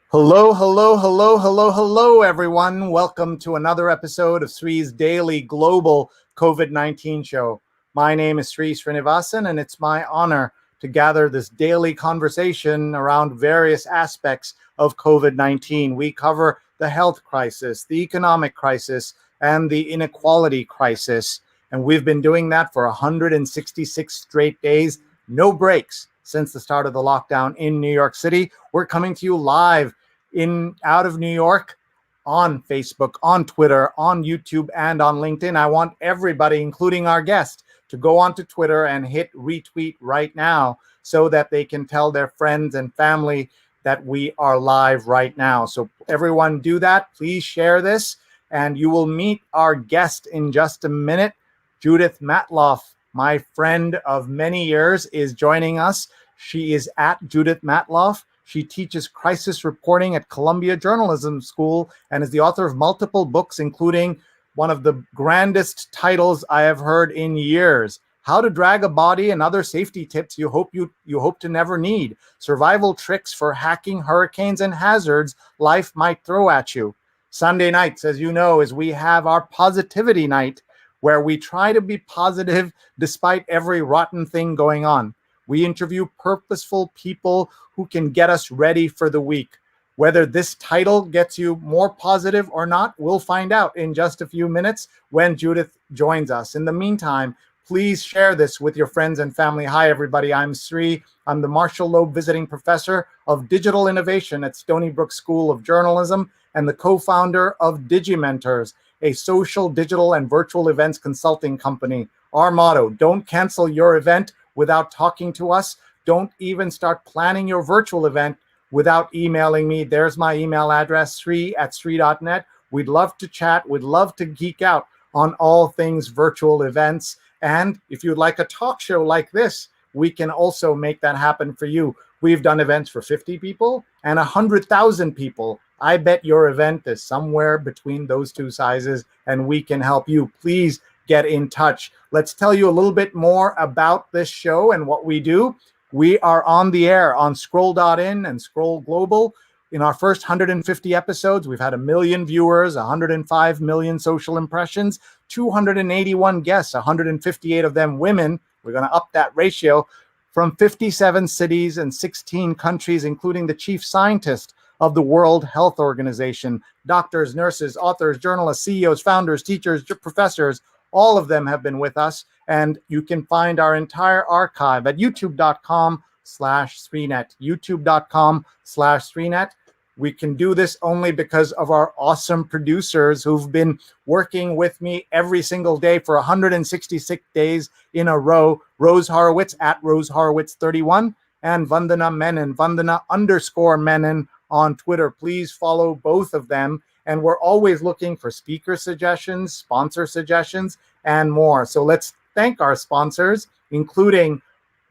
Hello, hello, hello, hello, hello, everyone. Welcome to another episode of Sree's daily global COVID-19 show. My name is Sree Sreenivasan, and it's my honor to gather this daily conversation around various aspects of COVID-19. We cover the health crisis, the economic crisis, and the inequality crisis. And we've been doing that for 166 straight days, no breaks since the start of the lockdown in New York City. We're coming to you live out of New York on Facebook, on Twitter, on YouTube, and on LinkedIn. I want everybody, including our guest, to go onto Twitter and hit retweet right now so that they can tell their friends and family that we are live right now. So everyone do that. Please share this, and you will meet our guest in just a minute. Judith Matloff, my friend of many years, is joining us. She is at Judith Matloff. She teaches crisis reporting at Columbia Journalism School and is the author of multiple books, including one of the grandest titles I have heard in years: How to Drag a Body and Other Safety Tips You Hope to Never Need. Survival Tricks for Hacking Hurricanes and Hazards Life Might Throw at You. Sunday nights, as you know, is we have our positivity night, where we try to be positive despite every rotten thing going on. We interview purposeful people who can get us ready for the week. Whether this title gets you more positive or not, we'll find out in just a few minutes when Judith joins us. In the meantime, please share this with your friends and family. Hi, everybody. I'm Sree. I'm the Marshall Loeb Visiting Professor of Digital Innovation at Stony Brook School of Journalism and the co-founder of Digimentors, a social, digital, and virtual events consulting company. Our motto: don't cancel your event without talking to us. Don't even start planning your virtual event without emailing me. There's my email address, sree@sree.net. We'd love to chat. We'd love to geek out on all things virtual events. And if you'd like a talk show like this, we can also make that happen for you. We've done events for 50 people and 100,000 people. I bet your event is somewhere between those two sizes, and we can help you. Please get in touch. Let's tell you a little bit more about this show and what we do. We are on the air on Scroll.in and Scroll Global. In our first 150 episodes, we've had 1 million viewers, 105 million social impressions, 281 guests, 158 of them women. We're going to up that ratio, from 57 cities and 16 countries, including the chief scientist of the World Health Organization, doctors, nurses, authors, journalists, CEOs, founders, teachers, professors. All of them have been with us, and you can find our entire archive at youtube.com/Sreenet, youtube.com/Sreenet. We can do this only because of our awesome producers who've been working with me every single day for 166 days in a row. Rose Horowitz at Rose Horowitz 31 and Vandana Menon, Vandana_Menon on Twitter. Please follow both of them. And we're always looking for speaker suggestions, sponsor suggestions, and more. So let's thank our sponsors, including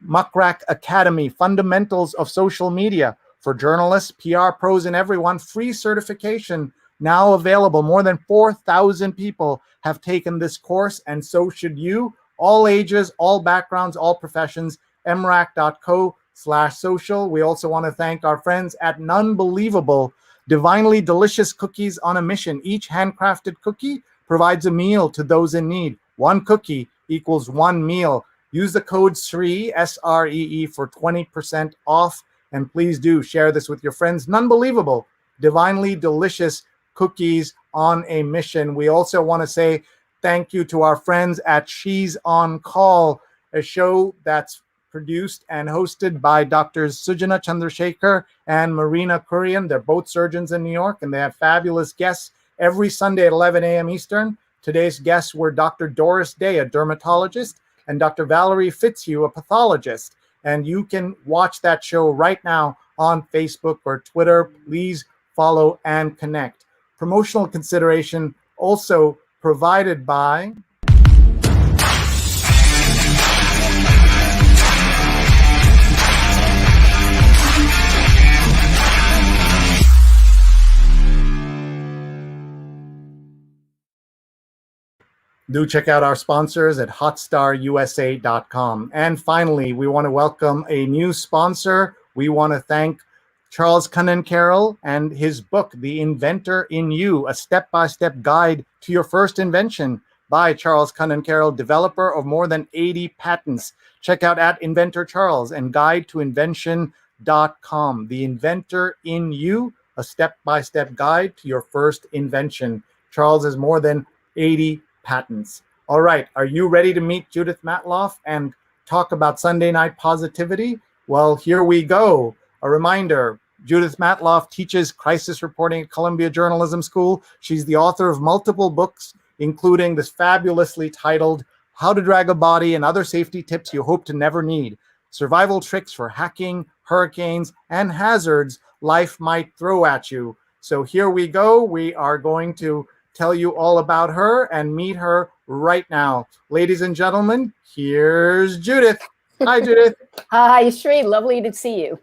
Muckrack Academy, Fundamentals of Social Media for journalists, PR pros, and everyone. Free certification now available. More than 4,000 people have taken this course, and so should you. All ages, all backgrounds, all professions. mrac.co/social. We also want to thank our friends at Nunbelievable, divinely delicious cookies on a mission. Each handcrafted cookie provides a meal to those in need. One cookie equals one meal. Use the code SREE, SREE, for 20% off. And please do share this with your friends. Nunbelievable, divinely delicious cookies on a mission. We also want to say thank you to our friends at She's on Call, a show that's produced and hosted by Drs. Sujana Chandrasekhar and Marina Kurian. They're both surgeons in New York, and they have fabulous guests every Sunday at 11 a.m. Eastern. Today's guests were Dr. Doris Day, a dermatologist, and Dr. Valerie Fitzhugh, a pathologist. And you can watch that show right now on Facebook or Twitter. Please follow and connect. Promotional consideration also provided by Do check out our sponsors at hotstarusa.com. And finally, we want to welcome a new sponsor. We want to thank Charles Cunnan Carroll and his book, The Inventor in You, a step-by-step guide to your first invention, by Charles Cunnan Carroll, developer of more than 80 patents. Check out at Inventor Charles and guidetoinvention.com. The Inventor in You, a step-by-step guide to your first invention. Charles has more than 80 patents. All right, are you ready to meet Judith Matloff and talk about Sunday night positivity? Well, here we go. A reminder, Judith Matloff teaches crisis reporting at Columbia Journalism School. She's the author of multiple books, including this fabulously titled How to Drag a Body and Other Safety Tips You Hope to Never Need. Survival Tricks for Hacking, Hurricanes, and Hazards Life Might Throw at You. So here we go. We are going to tell you all about her and meet her right now. Ladies and gentlemen, here's Judith. Hi, Judith. Hi, Sree. Lovely to see you.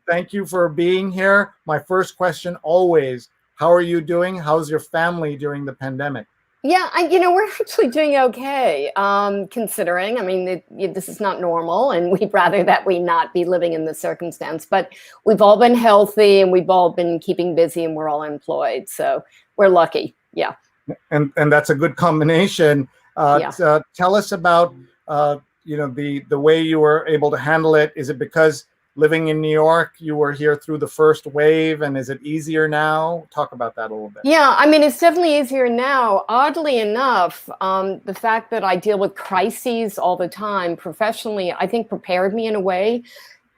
Thank you for being here. My first question always, how are you doing? How's your family during the pandemic? Yeah, we're actually doing okay, considering. I mean, this is not normal, and we'd rather that we not be living in this circumstance. But we've all been healthy, and we've all been keeping busy, and we're all employed. So we're lucky. Yeah. And that's a good combination. Tell us about the way you were able to handle it. Is it because living in New York, you were here through the first wave, and is it easier now? Talk about that a little bit. Yeah, I mean, it's definitely easier now. Oddly enough, the fact that I deal with crises all the time professionally, I think prepared me in a way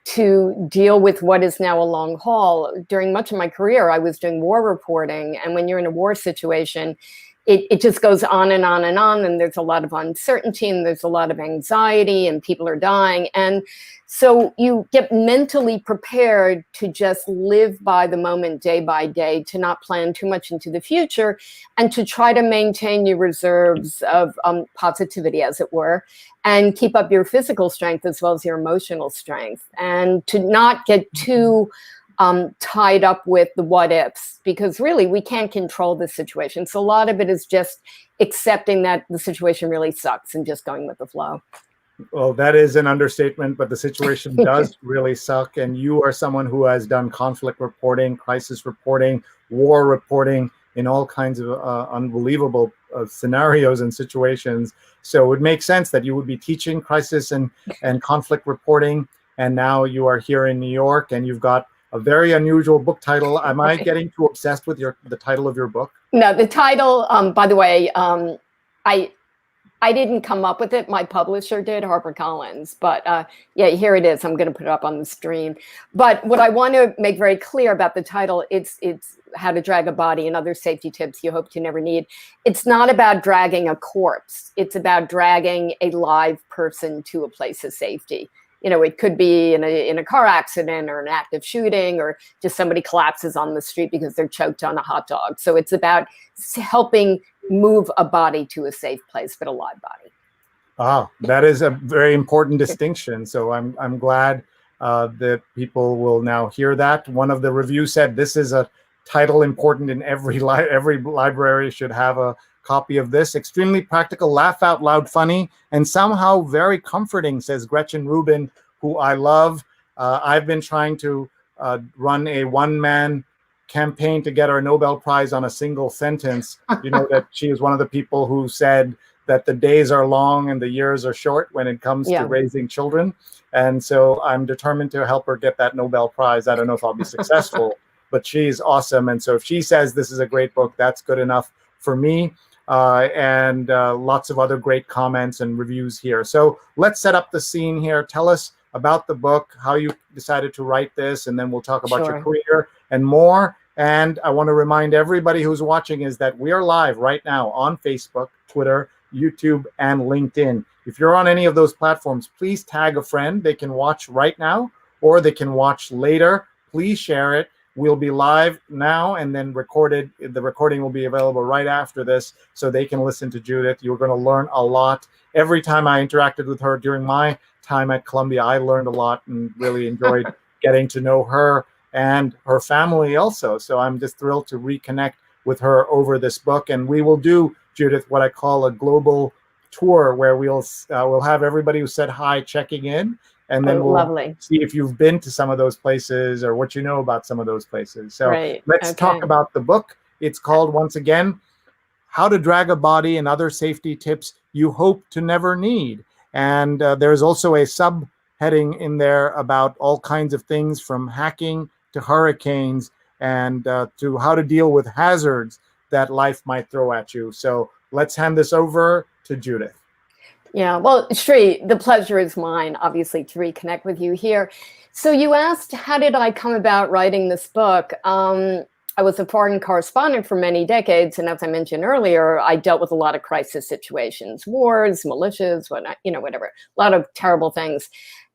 to deal with what is now a long haul. During much of my career, I was doing war reporting, and when you're in a war situation, it just goes on and on and on, and there's a lot of uncertainty, and there's a lot of anxiety, and people are dying. And so you get mentally prepared to just live by the moment day by day, to not plan too much into the future, and to try to maintain your reserves of positivity, as it were, and keep up your physical strength as well as your emotional strength, and to not get too tied up with the what ifs, because really we can't control the situation. So a lot of it is just accepting that the situation really sucks and just going with the flow. Well, that is an understatement, but the situation does really suck. And you are someone who has done conflict reporting, crisis reporting, war reporting in all kinds of unbelievable scenarios and situations. So it would make sense that you would be teaching crisis and conflict reporting. And now you are here in New York, and you've got a very unusual book title. Am I getting too obsessed with the title of your book? No, the title, by the way, I didn't come up with it. My publisher did, HarperCollins. But yeah, here it is. I'm going to put it up on the screen. But what I want to make very clear about the title, it's How to Drag a Body and Other Safety Tips You Hope to Never Need. It's not about dragging a corpse. It's about dragging a live person to a place of safety. It could be in a car accident or an active shooting, or just somebody collapses on the street because they're choked on a hot dog. So it's about helping move a body to a safe place, but a live body. Ah, that is a very important distinction. So I'm glad that people will now hear that. One of the reviews said this is a title important in every library should have a copy of this. Extremely practical, laugh out loud funny, and somehow very comforting, says Gretchen Rubin, who I love. I've been trying to run a one-man campaign to get our Nobel Prize on a single sentence. You know that she is one of the people who said that the days are long and the years are short when it comes to raising children. And so I'm determined to help her get that Nobel Prize. I don't know if I'll be successful, but she's awesome. And so if she says this is a great book, that's good enough for me. And lots of other great comments and reviews here. So let's set up the scene here. Tell us about the book, how you decided to write this, and then we'll talk about your career and more. And I want to remind everybody who's watching is that we are live right now on Facebook, Twitter, YouTube, and LinkedIn. If you're on any of those platforms, please tag a friend. They can watch right now, or they can watch later. Please share it. We'll be live now and then recorded. The recording will be available right after this, so they can listen to Judith. You're going to learn a lot. Every time I interacted with her during my time at Columbia, I learned a lot and really enjoyed getting to know her and her family also. So I'm just thrilled to reconnect with her over this book. And we will do, Judith, what I call a global tour, where we'll have everybody who said hi checking in, and then Oh, we'll lovely. see if you've been to some of those places or what you know about some of those places. So Right. let's talk Okay. about the book. It's called, once again, How to Drag a Body and Other Safety Tips You Hope to Never Need. And there's also a subheading in there about all kinds of things from hacking to hurricanes and to how to deal with hazards that life might throw at you. So let's hand this over to Judith. Yeah, well, Sree, the pleasure is mine, obviously, to reconnect with you here. So you asked, how did I come about writing this book? I was a foreign correspondent for many decades, and as I mentioned earlier, I dealt with a lot of crisis situations, wars, militias, whatnot, whatever, a lot of terrible things.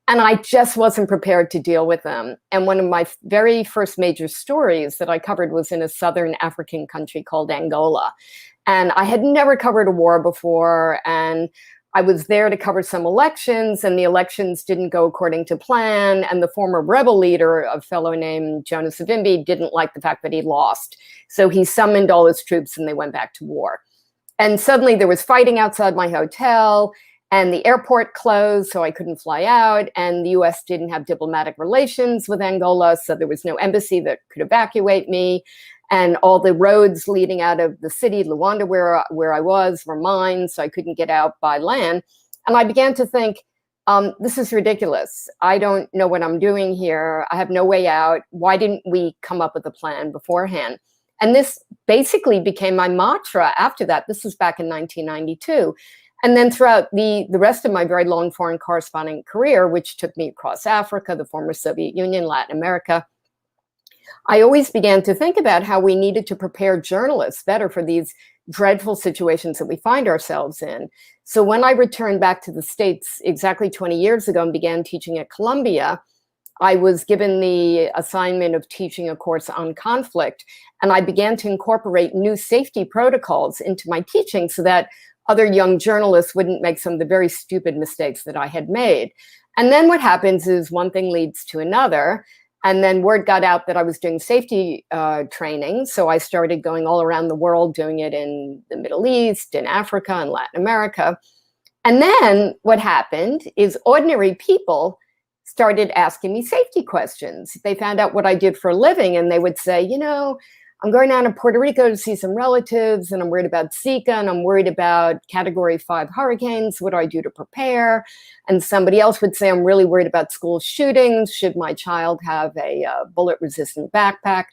And I just wasn't prepared to deal with them. And one of my very first major stories that I covered was in a southern African country called Angola. And I had never covered a war before, and I was there to cover some elections, and the elections didn't go according to plan. And the former rebel leader, a fellow named Jonas Savimbi, didn't like the fact that he lost. So he summoned all his troops and they went back to war. And suddenly there was fighting outside my hotel, and the airport closed, so I couldn't fly out. And the US didn't have diplomatic relations with Angola, so there was no embassy that could evacuate me. And all the roads leading out of the city, Luanda, where I was, were mined, so I couldn't get out by land. And I began to think, this is ridiculous. I don't know what I'm doing here. I have no way out. Why didn't we come up with a plan beforehand? And this basically became my mantra after that. This was back in 1992. And then throughout the rest of my very long foreign correspondent career, which took me across Africa, the former Soviet Union, Latin America, I always began to think about how we needed to prepare journalists better for these dreadful situations that we find ourselves in. So when I returned back to the States exactly 20 years ago and began teaching at Columbia, I was given the assignment of teaching a course on conflict, and I began to incorporate new safety protocols into my teaching so that other young journalists wouldn't make some of the very stupid mistakes that I had made. And then what happens is one thing leads to another. And then word got out that I was doing safety training. So I started going all around the world, doing it in the Middle East, in Africa, and Latin America. And then what happened is ordinary people started asking me safety questions. They found out what I did for a living, and they would say, I'm going down to Puerto Rico to see some relatives, and I'm worried about Zika, and I'm worried about Category 5 hurricanes. What do I do to prepare? And somebody else would say, I'm really worried about school shootings. Should my child have a bullet-resistant backpack?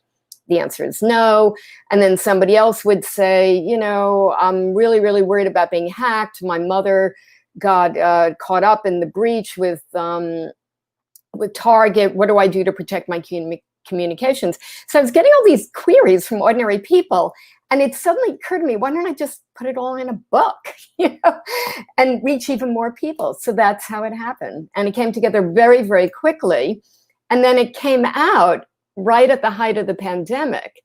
The answer is no. And then somebody else would say, I'm really, really worried about being hacked. My mother got caught up in the breach with Target. What do I do to protect my communications? So I was getting all these queries from ordinary people, and it suddenly occurred to me, why don't I just put it all in a book, and reach even more people? So that's how it happened. And it came together very, very quickly. And then it came out right at the height of the pandemic,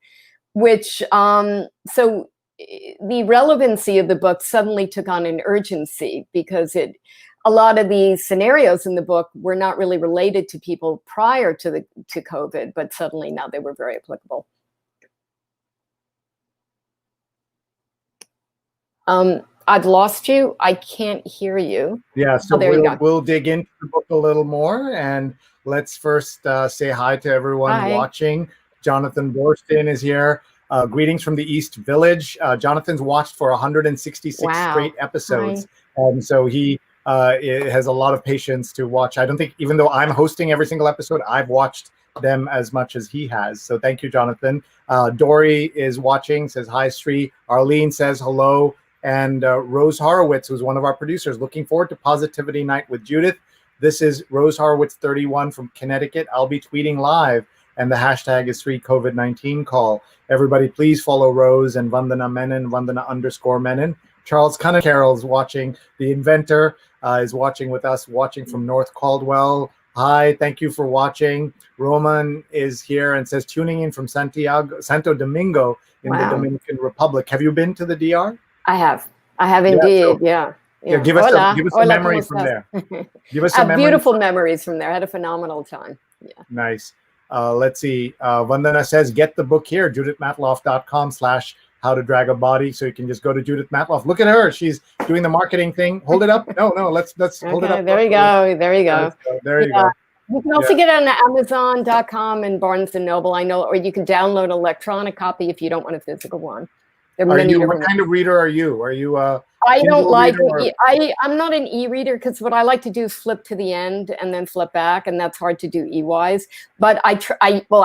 which, so the relevancy of the book suddenly took on an urgency because a lot of the scenarios in the book were not really related to people prior to COVID, but suddenly now they were very applicable. I've lost you. I can't hear you. Yeah, so we'll dig into the book a little more, and let's first say hi to everyone watching. Jonathan Borstin is here. Greetings from the East Village. Jonathan's watched for 166 straight episodes, and so he it has a lot of patience to watch. I don't think, even though I'm hosting every single episode, I've watched them as much as he has. So thank you, Jonathan. Dory is watching, says hi, Sree. Arlene says hello. And Rose Horowitz, who's one of our producers, looking forward to Positivity Night with Judith. This is Rose Horowitz 31 from Connecticut. I'll be tweeting live, and the hashtag is #COVID19 call. Everybody, please follow Rose and Vandana Menon, Vandana_Menon. Charles Carroll's watching. The inventor is watching with us, watching from North Caldwell. Hi, thank you for watching. Roman is here and says, tuning in from Santo Domingo in the Dominican Republic. Have you been to the DR? I have indeed. Yeah. Give us a memory from there. Give us some beautiful memories from there. I had a phenomenal time. Yeah. Nice. Let's see. Vandana says, get the book here, judithmatloff.com/ how to drag a body. So you can just go to Judith Matloff. Look at her. She's doing the marketing thing. Hold it up. No, let's hold it Okay, up. there you go. There you go. There you go. You can also get it on Amazon.com and Barnes & Noble, I know, or you can download an electronic copy if you don't want a physical one. There are many What kind of reader are you? Are you I don't like reader, I'm not an e-reader, because what I like to do is flip to the end and then flip back, and that's hard to do e-wise. But I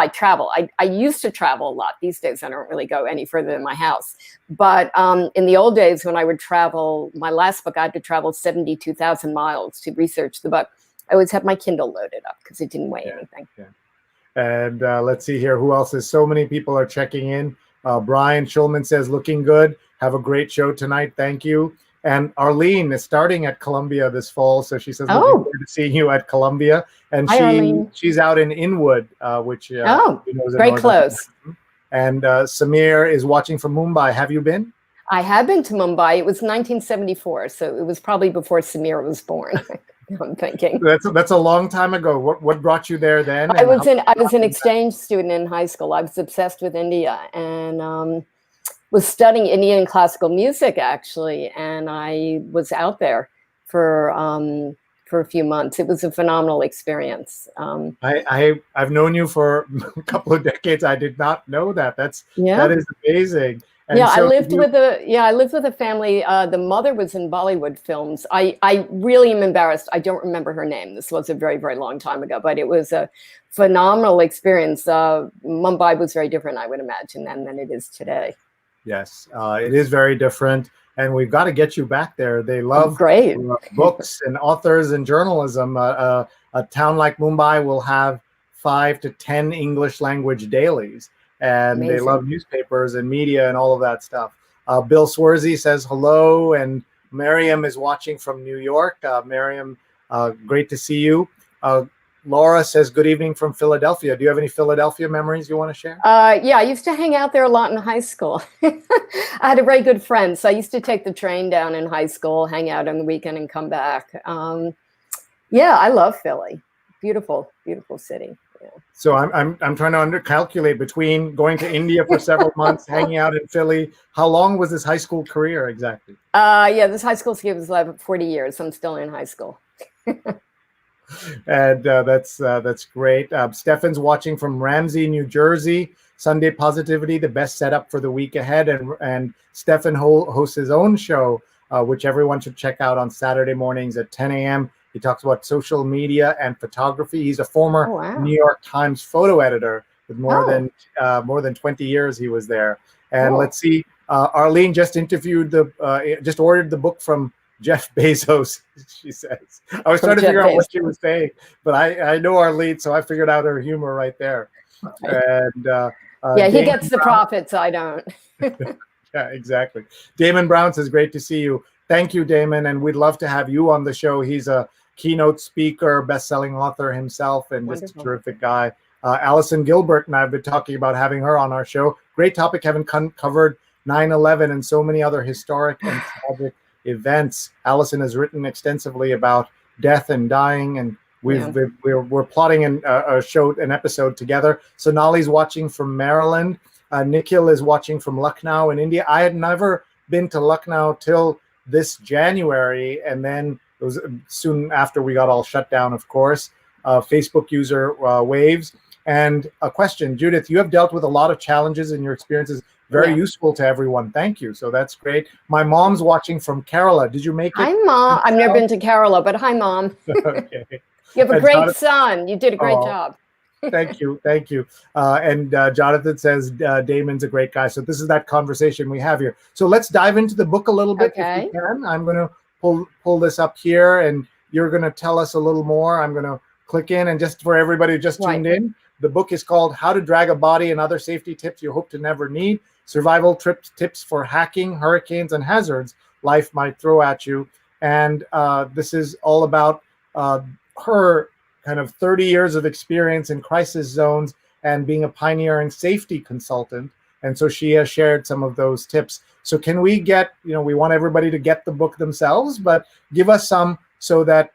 travel. I used to travel a lot. These days I don't really go any further than my house. But in the old days when I would travel, my last book, I had to travel 72,000 miles to research the book. I always had my Kindle loaded up because it didn't weigh anything. Yeah. And let's see here. Who else is? So many people are checking in. Brian Schulman says, looking good. Have a great show tonight. Thank you. And Arlene is starting at Columbia this fall. So she says, looking forward to seeing you at Columbia. And she's out in Inwood, which very close. And Samir is watching from Mumbai. Have you been? I have been to Mumbai. It was 1974. So it was probably before Samir was born. I'm thinking that's a long time ago. What brought you there then? I was an exchange student in high school. I was obsessed with India and was studying Indian classical music actually. And I was out there for a few months. It was a phenomenal experience. I've known you for a couple of decades. I did not know that. That is amazing. And I lived with a family. The mother was in Bollywood films. I really am embarrassed. I don't remember her name. This was a very, very long time ago, but it was a phenomenal experience. Mumbai was very different, I would imagine, than it is today. Yes, it is very different. And we've got to get you back there. They love books and authors and journalism. A town like Mumbai will have 5 to 10 English language dailies. And Amazing. They love newspapers and media and all of that stuff. Bill Swarzy says hello, and Miriam is watching from New York. Miriam, great to see you. Laura says good evening from Philadelphia. Do you have any Philadelphia memories you want to share? I used to hang out there a lot in high school. I had a very good friend, so I used to take the train down in high school, hang out on the weekend, and come back. I love Philly. Beautiful, beautiful city. Yeah. So I'm trying to calculate between going to India for several months, hanging out in Philly. How long was this high school career exactly? This high school career was like 40 years. I'm still in high school. And that's great. Stefan's watching from Ramsey, New Jersey. Sunday Positivity, the best setup for the week ahead. And Stefan hosts his own show, which everyone should check out on Saturday mornings at 10 a.m. He talks about social media and photography. He's a former New York Times photo editor with more than 20 years he was there. And let's see, Arlene just just ordered the book from Jeff Bezos, she says. I was trying to figure out what she was saying, but I know Arlene, so I figured out her humor right there. And he gets the profits, I don't. Yeah, exactly. Damon Brown says, great to see you. Thank you, Damon, and we'd love to have you on the show. He's a keynote speaker, best-selling author himself, and just a terrific guy. Allison Gilbert and I have been talking about having her on our show. Great topic, having covered 9/11 and so many other historic and tragic events. Allison has written extensively about death and dying, and we're plotting an episode together. Sonali's watching from Maryland. Nikhil is watching from Lucknow in India. I had never been to Lucknow till this January, and then it was soon after we got all shut down, of course. Facebook user Waves. And a question, Judith, you have dealt with a lot of challenges in your experiences. Very useful to everyone. Thank you. So that's great. My mom's watching from Kerala. Did you make it? Hi, Mom. I've never been to Kerala, but hi, Mom. Okay. You have a great son. You did a great job. Thank you. Thank you. And Jonathan says Damon's a great guy. So this is that conversation we have here. So let's dive into the book a little bit if we can. I'm going to pull this up here, and you're going to tell us a little more. I'm going to click in, and just for everybody who just tuned in, the book is called How to Drag a Body and Other Safety Tips You Hope to Never Need. Survival tips for hacking, hurricanes, and hazards life might throw at you. And this is all about her kind of 30 years of experience in crisis zones and being a pioneering safety consultant. And so she has shared some of those tips. So can we get, we want everybody to get the book themselves, but give us some so that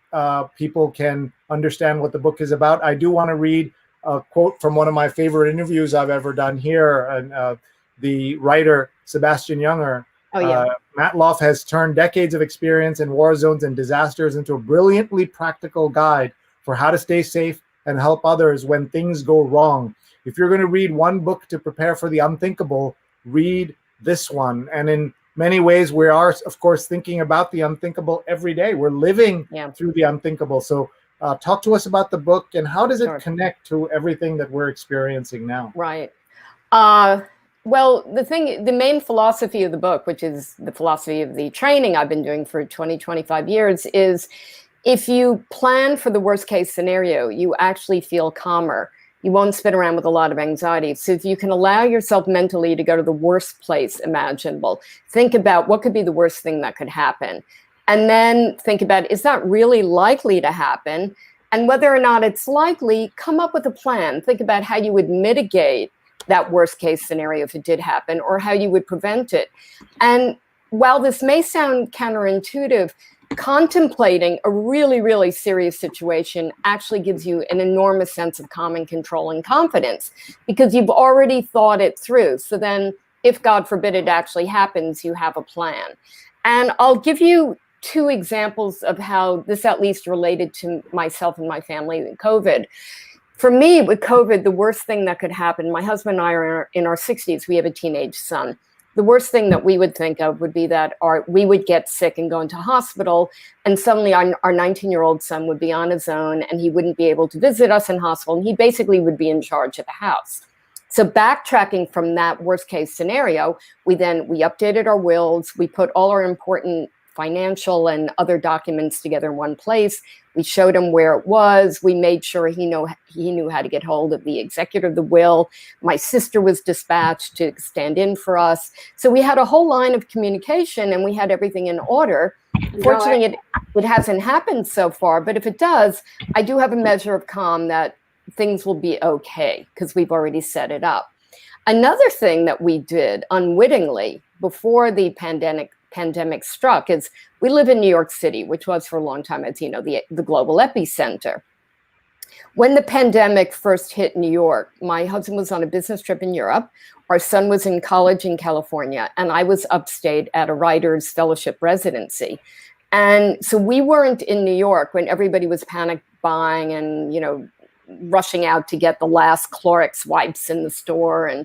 people can understand what the book is about. I do want to read a quote from one of my favorite interviews I've ever done here. And the writer Sebastian Junger, Oh, yeah. Matloff has turned decades of experience in war zones and disasters into a brilliantly practical guide for how to stay safe and help others when things go wrong. If you're going to read one book to prepare for the unthinkable, read this one. And in many ways, we are, of course, thinking about the unthinkable every day. We're living through the unthinkable. So talk to us about the book, and how does it connect to everything that we're experiencing now? Right. Well, the main philosophy of the book, which is the philosophy of the training I've been doing for 20, 25 years, is if you plan for the worst case scenario, you actually feel calmer. You won't spin around with a lot of anxiety. So if you can allow yourself mentally to go to the worst place imaginable, think about what could be the worst thing that could happen. And then think about, is that really likely to happen? And whether or not it's likely, come up with a plan. Think about how you would mitigate that worst case scenario if it did happen, or how you would prevent it. And while this may sound counterintuitive, contemplating a really, really serious situation actually gives you an enormous sense of calm and control and confidence, because you've already thought it through. So then, if God forbid it actually happens, you have a plan. And I'll give you two examples of how this at least related to myself and my family with COVID. For me, with COVID, the worst thing that could happen, my husband and I are in our 60s. We have a teenage son. The worst thing that we would think of would be that we would get sick and go into hospital, and suddenly our 19-year-old son would be on his own, and he wouldn't be able to visit us in hospital, and he basically would be in charge of the house. So backtracking from that worst case scenario, we updated our wills. We put all our important financial and other documents together in one place. We showed him where it was. We made sure he knew how to get hold of the executor of the will. My sister was dispatched to stand in for us. So we had a whole line of communication, and we had everything in order. Fortunately, it hasn't happened so far, but if it does, I do have a measure of calm that things will be okay because we've already set it up. Another thing that we did unwittingly before the pandemic struck is we live in New York City, which was for a long time, as you know, the global epicenter. When the pandemic first hit New York, my husband was on a business trip in Europe. Our son was in college in California, and I was upstate at a writer's fellowship residency. And so we weren't in New York when everybody was panic buying and, rushing out to get the last Clorox wipes in the store and,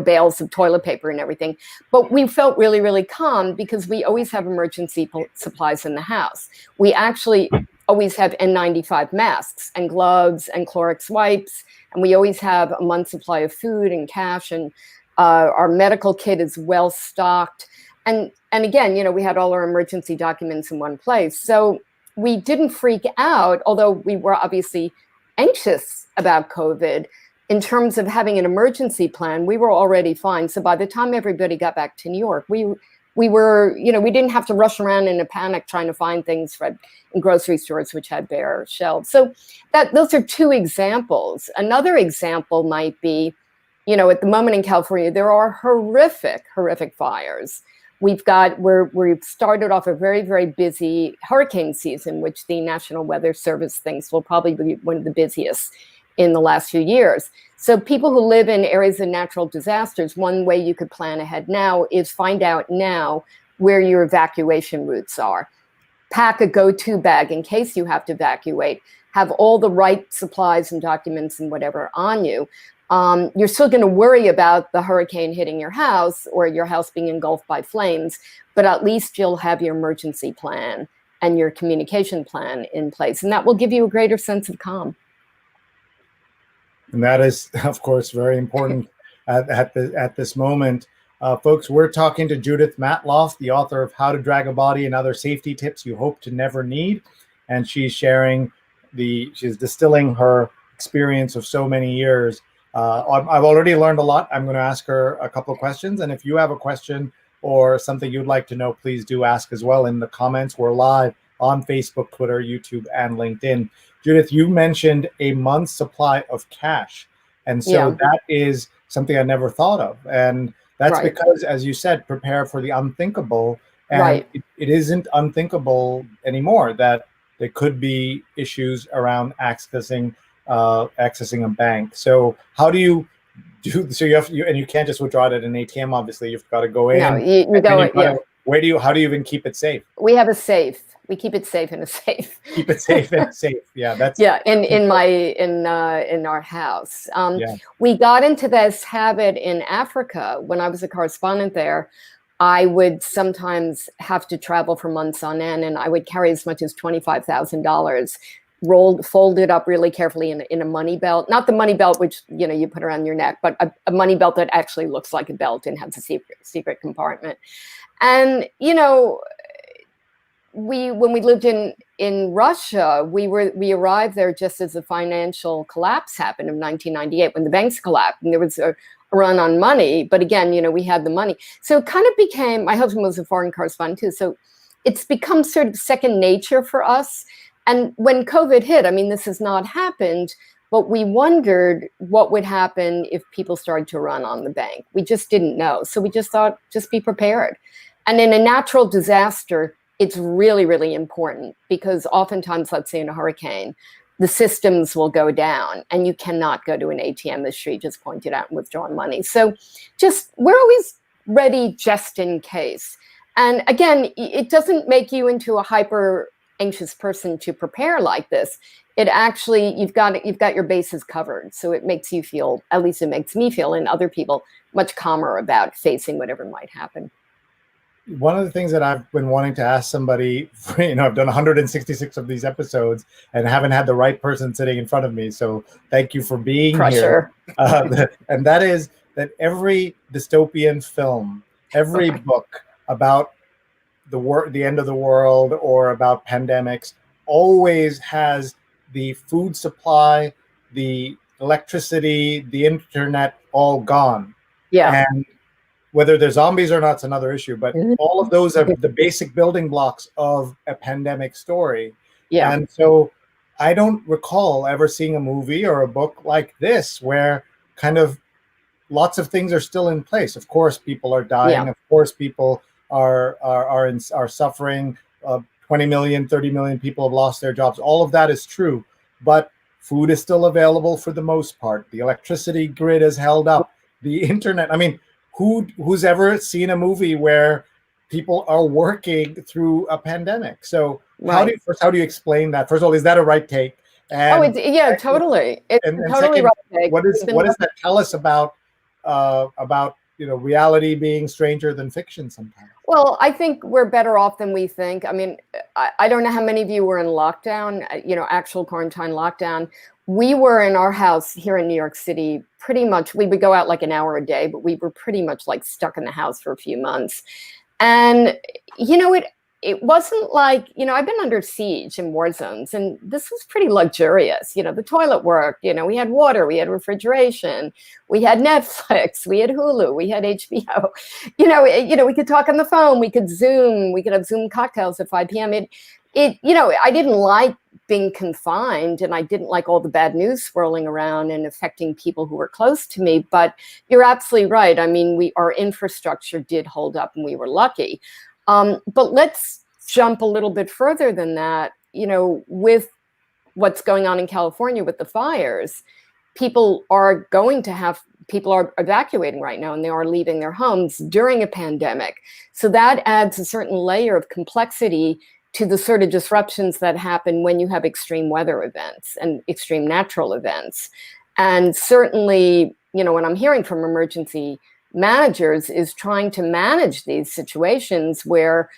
bales of toilet paper and everything. But we felt really, really calm because we always have emergency supplies in the house. We actually always have N95 masks and gloves and Clorox wipes. And we always have a month's supply of food and cash. And our medical kit is well stocked. And again, we had all our emergency documents in one place. So we didn't freak out, although we were obviously anxious about COVID. In terms of having an emergency plan, we were already fine. So by the time everybody got back to New York, we were, we didn't have to rush around in a panic trying to find things in grocery stores which had bare shelves. So those are two examples. Another example might be, at the moment in California, there are horrific fires. We've started off a very, very busy hurricane season, which the National Weather Service thinks will probably be one of the busiest in the last few years. So people who live in areas of natural disasters, one way you could plan ahead now is find out now where your evacuation routes are. Pack a go-to bag in case you have to evacuate. Have all the right supplies and documents and whatever on you. You're still going to worry about the hurricane hitting your house or your house being engulfed by flames, but at least you'll have your emergency plan and your communication plan in place, and that will give you a greater sense of calm. And that is, of course, very important at this moment. Folks, we're talking to Judith Matloff, the author of How to Drag a Body and Other Safety Tips You Hope to Never Need. And she's distilling her experience of so many years. I've already learned a lot. I'm going to ask her a couple of questions. And if you have a question or something you'd like to know, please do ask as well in the comments. We're live on Facebook, Twitter, YouTube, and LinkedIn. Judith, you mentioned a month's supply of cash. And so that is something I never thought of. And that's because, as you said, prepare for the unthinkable. And it isn't unthinkable anymore that there could be issues around accessing a bank. So how do you so and you can't just withdraw it at an ATM. Obviously, you've got to go in. No, you go. Yeah. How do you even keep it safe? We have a safe. We keep it safe in a safe. Keep it safe and safe. Yeah, that's in our house. We got into this habit in Africa when I was a correspondent there. I would sometimes have to travel for months on end, and I would carry as much as $25,000 folded up really carefully in a money belt. Not the money belt which you put around your neck, but a money belt that actually looks like a belt and has a secret compartment. And when we lived in Russia, we arrived there just as the financial collapse happened in 1998, when the banks collapsed, and there was a run on money. But again, we had the money, so it kind of became. My husband was a foreign correspondent too, so it's become sort of second nature for us. And when COVID hit, I mean, this has not happened, but we wondered what would happen if people started to run on the bank. We just didn't know, so we just thought, just be prepared. And in a natural disaster, it's really, really important, because oftentimes, let's say in a hurricane, the systems will go down and you cannot go to an ATM, as Sree just pointed out, and withdraw money. So we're always ready just in case. And again, it doesn't make you into a hyper anxious person to prepare like this. It actually, you've got your bases covered. So it makes you feel, at least it makes me feel, and other people, much calmer about facing whatever might happen. One of the things that I've been wanting to ask somebody, I've done 166 of these episodes and haven't had the right person sitting in front of me. So thank you for being here. And that is that every dystopian film, every book about the end of the world or about pandemics always has the food supply, the electricity, the internet all gone. Yeah. And whether they're zombies or not, it's another issue. But all of those are the basic building blocks of a pandemic story. Yeah. And so I don't recall ever seeing a movie or a book like this where kind of lots of things are still in place. Of course, people are dying. Yeah. Of course, people are suffering. 20 million, 30 million people have lost their jobs. All of that is true. But food is still available for the most part. The electricity grid is held up. The internet, I mean, who's ever seen a movie where people are working through a pandemic? So right. how do you explain that? First of all, is that a right take? And totally. It's and totally second, right take. What does that tell us about reality being stranger than fiction sometimes? Well, I think we're better off than we think. I mean, I don't know how many of you were in lockdown, actual quarantine lockdown. We were in our house here in New York City, pretty much, we would go out like an hour a day, but we were pretty much like stuck in the house for a few months. And, it wasn't like, I've been under siege in war zones, and this was pretty luxurious. The toilet worked, we had water, we had refrigeration, we had Netflix, we had Hulu, we had HBO, we could talk on the phone, we could Zoom, we could have Zoom cocktails at 5 p.m. I didn't like being confined, and I didn't like all the bad news swirling around and affecting people who were close to me. But you're absolutely right. I mean, our infrastructure did hold up, and we were lucky. But let's jump a little bit further than that. With what's going on in California with the fires, people are evacuating right now, and they are leaving their homes during a pandemic. So that adds a certain layer of complexity to the sort of disruptions that happen when you have extreme weather events and extreme natural events. And certainly, what I'm hearing from emergency managers is trying to manage these situations where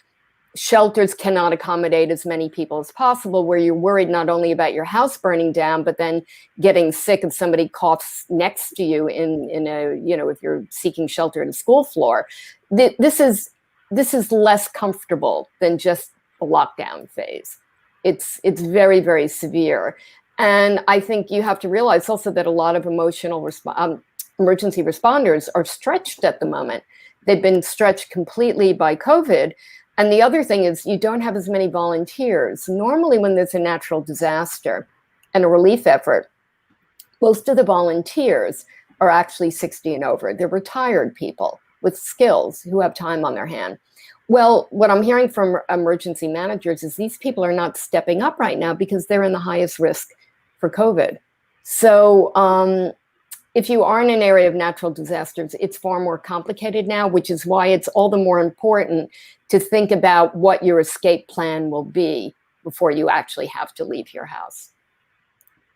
shelters cannot accommodate as many people as possible, where you're worried not only about your house burning down, but then getting sick if somebody coughs next to you in a, if you're seeking shelter at a school floor. This is less comfortable than just a lockdown phase. It's very, very severe. And I think you have to realize also that a lot of emergency responders are stretched at the moment. They've been stretched completely by COVID. And the other thing is you don't have as many volunteers. Normally when there's a natural disaster and a relief effort, most of the volunteers are actually 60 and over. They're retired people with skills who have time on their hand. Well, what I'm hearing from emergency managers is these people are not stepping up right now because they're in the highest risk for COVID. So, if you are in an area of natural disasters, it's far more complicated now, which is why it's all the more important to think about what your escape plan will be before you actually have to leave your house.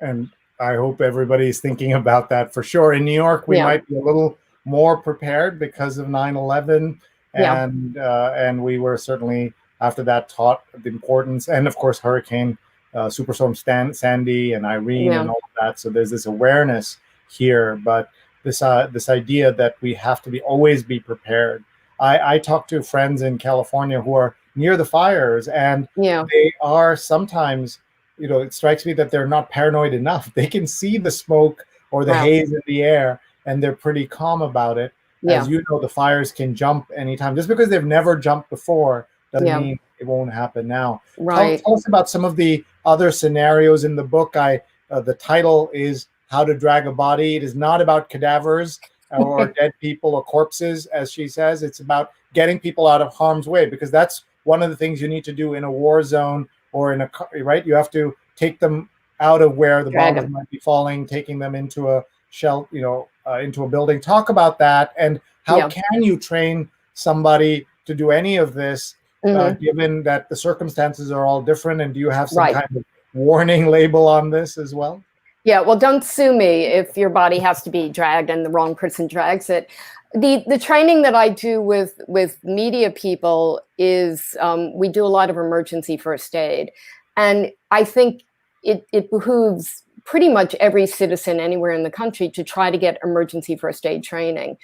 And I hope everybody's thinking about that for sure. In New York, we might be a little more prepared because of 9/11, and we were certainly after that taught the importance, and of course Hurricane Superstorm Sandy and Irene and all of that. So there's this awareness here, but this idea that we have to always be prepared. I talk to friends in California who are near the fires, and they are sometimes, it strikes me that they're not paranoid enough. They can see the smoke or the haze in the air, and they're pretty calm about it. As you know, the fires can jump anytime. Just because they've never jumped before doesn't mean it won't happen now. Right. Tell us about some of the other scenarios in the book. The title is How to Drag a Body. It is not about cadavers or dead people or corpses, as she says. It's about getting people out of harm's way, because that's one of the things you need to do in a war zone or in a car, right? You have to take them out of where the bombs might be falling, taking them into a shell, into a building. Talk about that, and how can you train somebody to do any of this, given that the circumstances are all different? And do you have some kind of warning label on this as well? Yeah, well, don't sue me if your body has to be dragged and the wrong person drags it. The training that I do with media people is we do a lot of emergency first aid. And I think it behooves pretty much every citizen anywhere in the country to try to get emergency first aid training.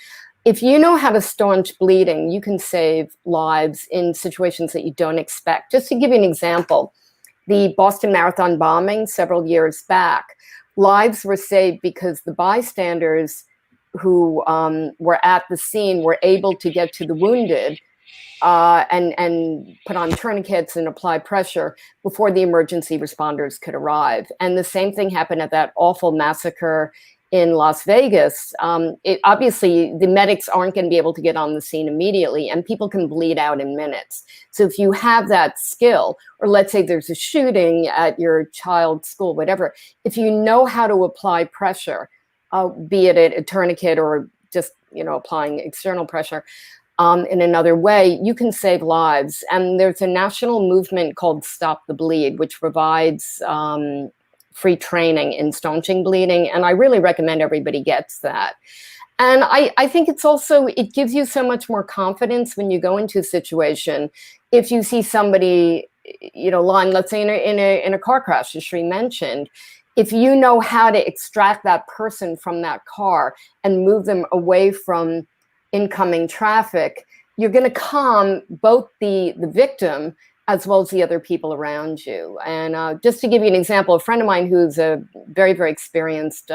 If you know how to staunch bleeding, you can save lives in situations that you don't expect. Just to give you an example, the Boston Marathon bombing several years back, lives were saved because the bystanders who were at the scene were able to get to the wounded and put on tourniquets and apply pressure before the emergency responders could arrive. And the same thing happened at that awful massacre in Las Vegas. Obviously, the medics aren't going to be able to get on the scene immediately, and people can bleed out in minutes. So if you have that skill, or let's say there's a shooting at your child's school, whatever, if you know how to apply pressure, be it a tourniquet or just applying external pressure in another way, you can save lives. And there's a national movement called Stop the Bleed, which provides free training in staunching bleeding. And I really recommend everybody gets that. And I think it gives you so much more confidence when you go into a situation. If you see somebody, lying, let's say in a car crash, as Sree mentioned, if you know how to extract that person from that car and move them away from incoming traffic, you're going to calm both the victim as well as the other people around you. And just to give you an example, a friend of mine who's a very, very experienced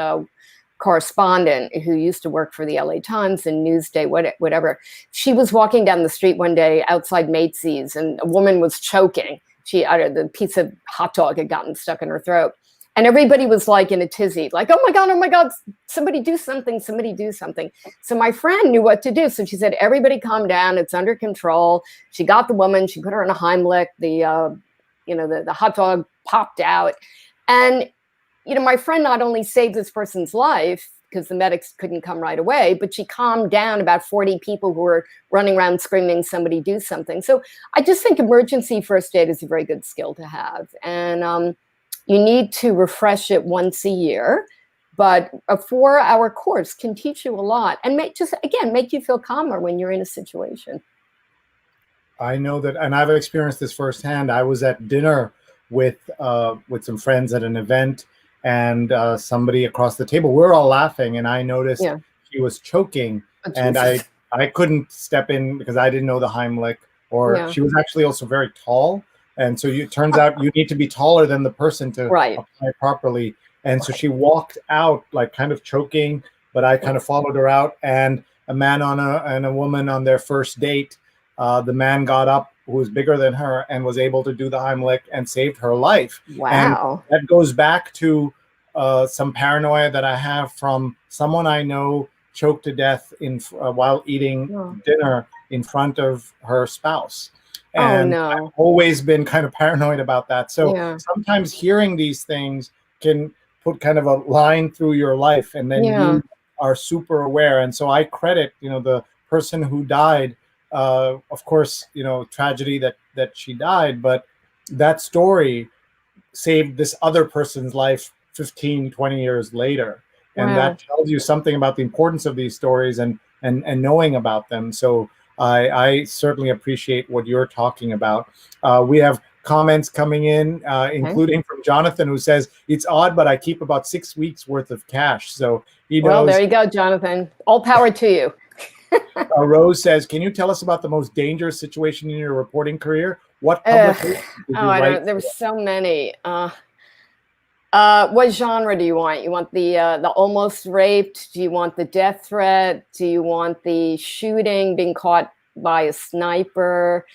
correspondent who used to work for the LA Times and Newsday, whatever, she was walking down the street one day outside Macy's, and a woman was choking. The piece of hot dog had gotten stuck in her throat. And everybody was like in a tizzy, like, oh my God, somebody do something. So my friend knew what to do. So she said, everybody calm down, it's under control. She got the woman, she put her in a Heimlich, the hot dog popped out. And, my friend not only saved this person's life because the medics couldn't come right away, but she calmed down about 40 people who were running around screaming, somebody do something. So I just think emergency first aid is a very good skill to have. And, you need to refresh it once a year, but a 4-hour course can teach you a lot and make you feel calmer when you're in a situation. I know that, and I've experienced this firsthand. I was at dinner with some friends at an event, and somebody across the table, we're all laughing, and I noticed she was choking, and I couldn't step in because I didn't know the Heimlich, or she was actually also very tall. And so it turns out you need to be taller than the person to apply properly. And so she walked out like kind of choking, but I kind of followed her out. And a man and a woman on their first date, the man got up, who was bigger than her, and was able to do the Heimlich and saved her life. Wow. And that goes back to some paranoia that I have from someone I know choked to death while eating dinner in front of her spouse. And I've always been kind of paranoid about that. So sometimes hearing these things can put kind of a line through your life, and then you are super aware. And so I credit, the person who died, of course, tragedy that she died, but that story saved this other person's life 15, 20 years later. And Wow. that tells you something about the importance of these stories and knowing about them. So I certainly appreciate what you're talking about. We have comments coming in, including from Jonathan, who says, it's odd, but I keep about 6 weeks worth of cash. So he knows. Well, there you go, Jonathan. All power to you. Rose says, can you tell us about the most dangerous situation in your reporting career? What publication did you write? There were so many. What genre do you want? You want the almost raped? Do you want the death threat? Do you want the shooting, being caught by a sniper?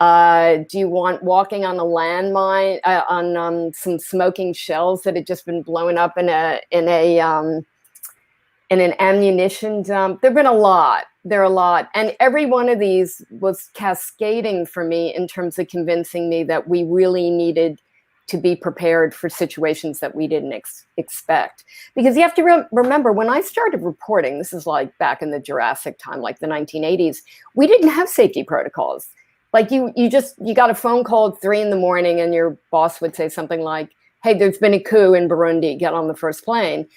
Do you want walking on a landmine, on some smoking shells that had just been blown up in an ammunition dump? There've been a lot. There are a lot. And every one of these was cascading for me in terms of convincing me that we really needed to be prepared for situations that we didn't expect. Because you have to remember, when I started reporting, this is like back in the Jurassic time, like the 1980s, we didn't have safety protocols. Like you got a phone call at 3 a.m. and your boss would say something like, hey, there's been a coup in Burundi, get on the first plane.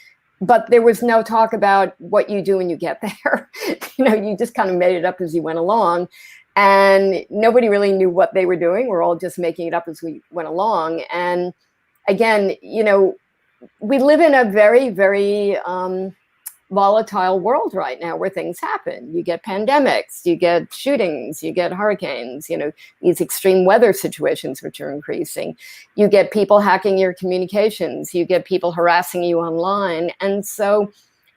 But there was no talk about what you do when you get there. You just kind of made it up as you went along. And nobody really knew what they were doing. We're all just making it up as we went along. And again, we live in a very, very volatile world right now where things happen. You get pandemics, you get shootings, you get hurricanes, these extreme weather situations which are increasing. You get people hacking your communications, you get people harassing you online. And so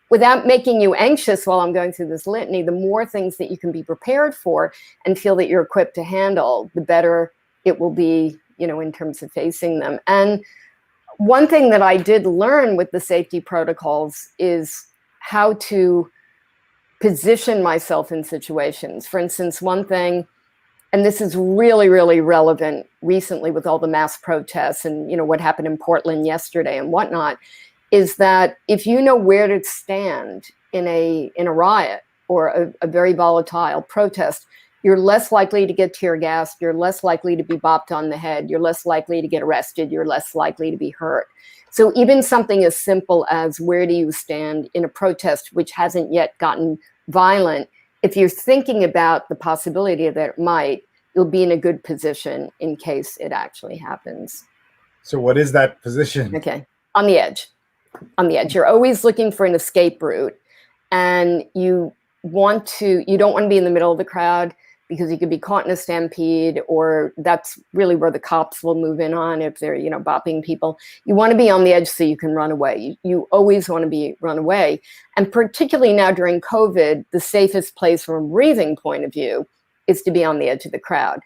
without making you anxious while I'm going through this litany, the more things that you can be prepared for and feel that you're equipped to handle, the better it will be, in terms of facing them. And one thing that I did learn with the safety protocols is how to position myself in situations. For instance, one thing, and this is really, really relevant recently with all the mass protests and, what happened in Portland yesterday and whatnot, is that if you know where to stand in a riot or a very volatile protest, you're less likely to get tear gassed, you're less likely to be bopped on the head, you're less likely to get arrested, you're less likely to be hurt. So even something as simple as where do you stand in a protest which hasn't yet gotten violent, if you're thinking about the possibility that it might, you'll be in a good position in case it actually happens. So what is that position? Okay, on the edge. On the edge. You're always looking for an escape route, and you don't want to be in the middle of the crowd because you could be caught in a stampede, or that's really where the cops will move in on if they're, bopping people. You want to be on the edge so you can run away. You always want to run away. And particularly now during COVID, the safest place from a breathing point of view is to be on the edge of the crowd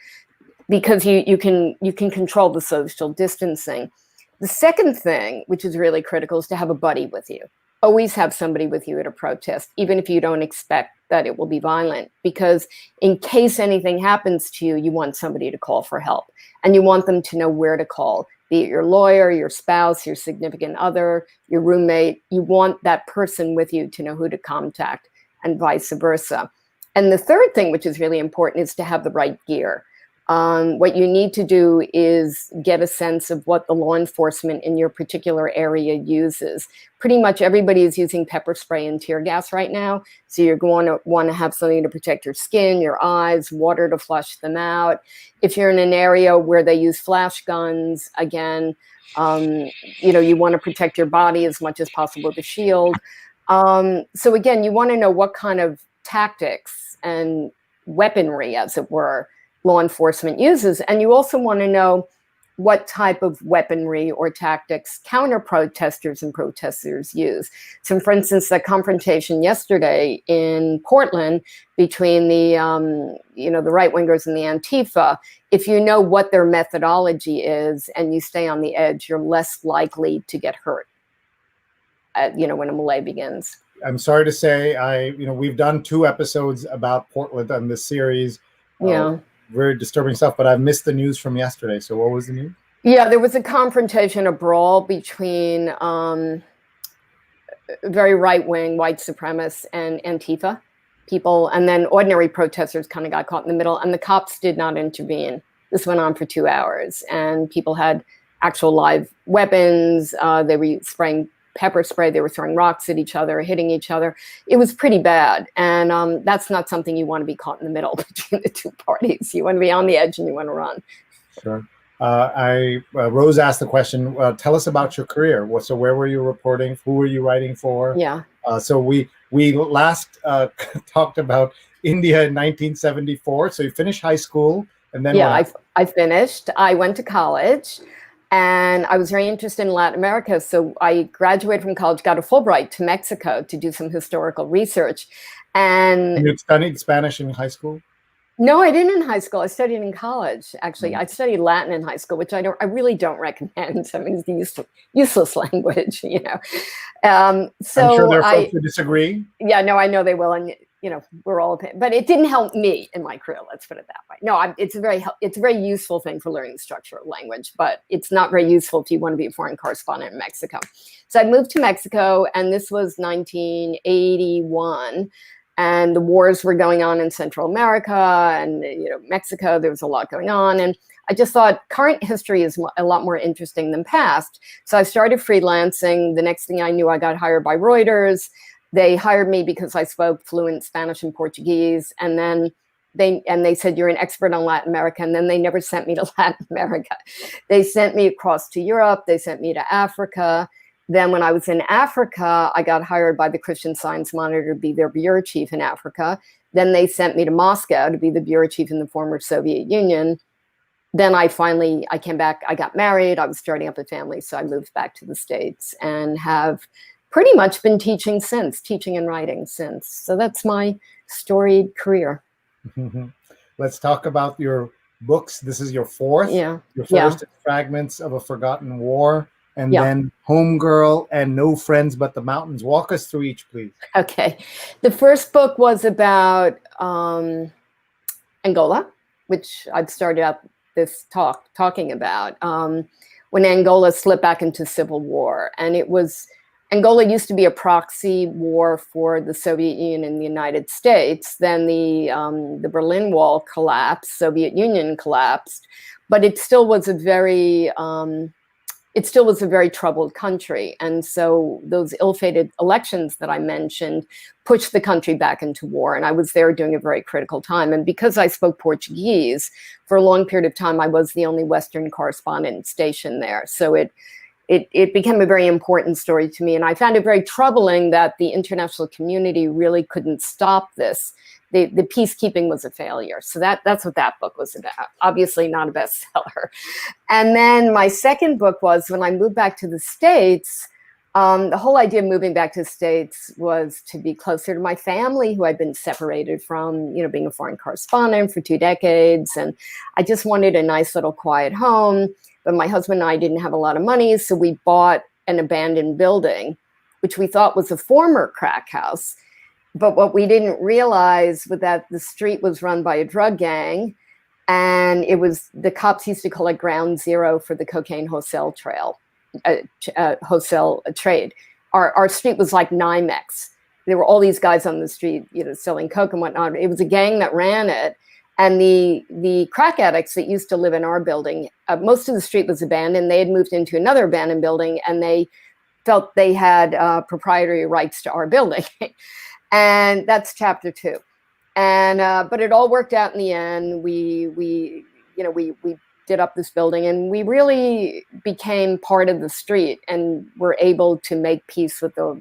because you can control the social distancing. The second thing, which is really critical, is to have a buddy with you. Always have somebody with you at a protest, even if you don't expect that it will be violent, because in case anything happens to you, you want somebody to call for help, and you want them to know where to call, be it your lawyer, your spouse, your significant other, your roommate. You want that person with you to know who to contact, and vice versa. And the third thing, which is really important, is to have the right gear. What you need to do is get a sense of what the law enforcement in your particular area uses. Pretty much everybody is using pepper spray and tear gas right now. So you're going to want to have something to protect your skin, your eyes, water to flush them out. If you're in an area where they use flash guns, again, you want to protect your body as much as possible with a shield. So again, you want to know what kind of tactics and weaponry, as it were, law enforcement uses. And you also want to know what type of weaponry or tactics counter-protesters and protesters use. So for instance, the confrontation yesterday in Portland between the right-wingers and the Antifa, if you know what their methodology is and you stay on the edge, you're less likely to get hurt, when a melee begins. I'm sorry to say, we've done 2 episodes about Portland on this series. Yeah. Very disturbing stuff, but I've missed the news from yesterday. So what was the news? Yeah, there was a confrontation, a brawl between very right-wing white supremacists and Antifa people. And then ordinary protesters kind of got caught in the middle, and the cops did not intervene. This went on for 2 hours, and people had actual live weapons. They were spraying pepper spray. They were throwing rocks at each other, hitting each other. It was pretty bad. And that's not something you want to be caught in the middle between the two parties. You want to be on the edge and you want to run. Sure. Rose asked the question, tell us about your career. So where were you reporting? Who were you writing for? Yeah. So we last talked about India in 1974. So you finished high school, and then I finished. I went to college, and I was very interested in Latin America. So I graduated from college, got a Fulbright to Mexico to do some historical research. And you studied Spanish in high school? No, I didn't in high school. I studied in college. Actually, I studied Latin in high school, which I really don't recommend. I mean, it's the useless language, you know. So I'm sure there are folks who disagree. Yeah, no, I know they will, and you know, we're all. But it didn't help me in my career. Let's put it that way. No, it's a very useful thing for learning the structure of language, but it's not very useful if you want to be a foreign correspondent in Mexico. So I moved to Mexico, and this was 1981. And the wars were going on in Central America and Mexico. There was a lot going on. And I just thought current history is a lot more interesting than past. So I started freelancing. The next thing I knew, I got hired by Reuters. They hired me because I spoke fluent Spanish and Portuguese. And then they said, you're an expert on Latin America. And then they never sent me to Latin America. They sent me across to Europe. They sent me to Africa. Then when I was in Africa, I got hired by the Christian Science Monitor to be their bureau chief in Africa. Then they sent me to Moscow to be the bureau chief in the former Soviet Union. Then I came back, I got married, I was starting up a family, so I moved back to the States and have pretty much been teaching and writing since. So that's my storied career. Let's talk about your books. This is your fourth. Yeah. Your first is Fragments of a Forgotten War. And then Homegirl and No Friends But the Mountains. Walk us through each, please. Okay. The first book was about Angola, which I've started out this talking about, when Angola slipped back into civil war. And Angola used to be a proxy war for the Soviet Union and the United States. Then the Berlin Wall collapsed, Soviet Union collapsed, but it still was a very troubled country. And so those ill-fated elections that I mentioned pushed the country back into war. And I was there during a very critical time. And because I spoke Portuguese, for a long period of time, I was the only Western correspondent stationed there. So it became a very important story to me. And I found it very troubling that the international community really couldn't stop this. The peacekeeping was a failure. So that's what that book was about. Obviously not a bestseller. And then my second book was when I moved back to the States. The whole idea of moving back to the States was to be closer to my family, who I'd been separated from, being a foreign correspondent for 2 decades. And I just wanted a nice little quiet home. But my husband and I didn't have a lot of money. So we bought an abandoned building, which we thought was a former crack house. But what we didn't realize was that the street was run by a drug gang, and the cops used to call it ground zero for the cocaine wholesale trade. Our street was like NYMEX. There were all these guys on the street, selling coke and whatnot. It was a gang that ran it. And the crack addicts that used to live in our building, most of the street was abandoned. They had moved into another abandoned building, and they felt they had proprietary rights to our building. And that's chapter 2. And but it all worked out in the end. We did up this building, and we really became part of the street, and were able to make peace with the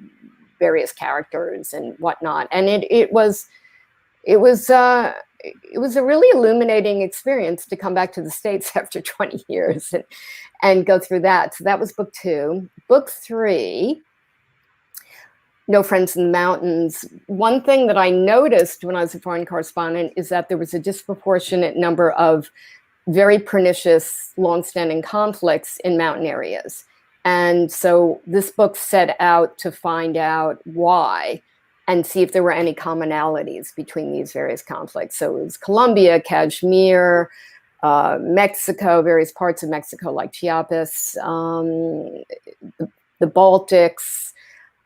various characters and whatnot. And it was a really illuminating experience to come back to the States after 20 years and go through that. So that was book 2. Book 3. No Friends in the Mountains. One thing that I noticed when I was a foreign correspondent is that there was a disproportionate number of very pernicious, longstanding conflicts in mountain areas. And so this book set out to find out why and see if there were any commonalities between these various conflicts. So it was Colombia, Kashmir, Mexico, various parts of Mexico like Chiapas, the Baltics,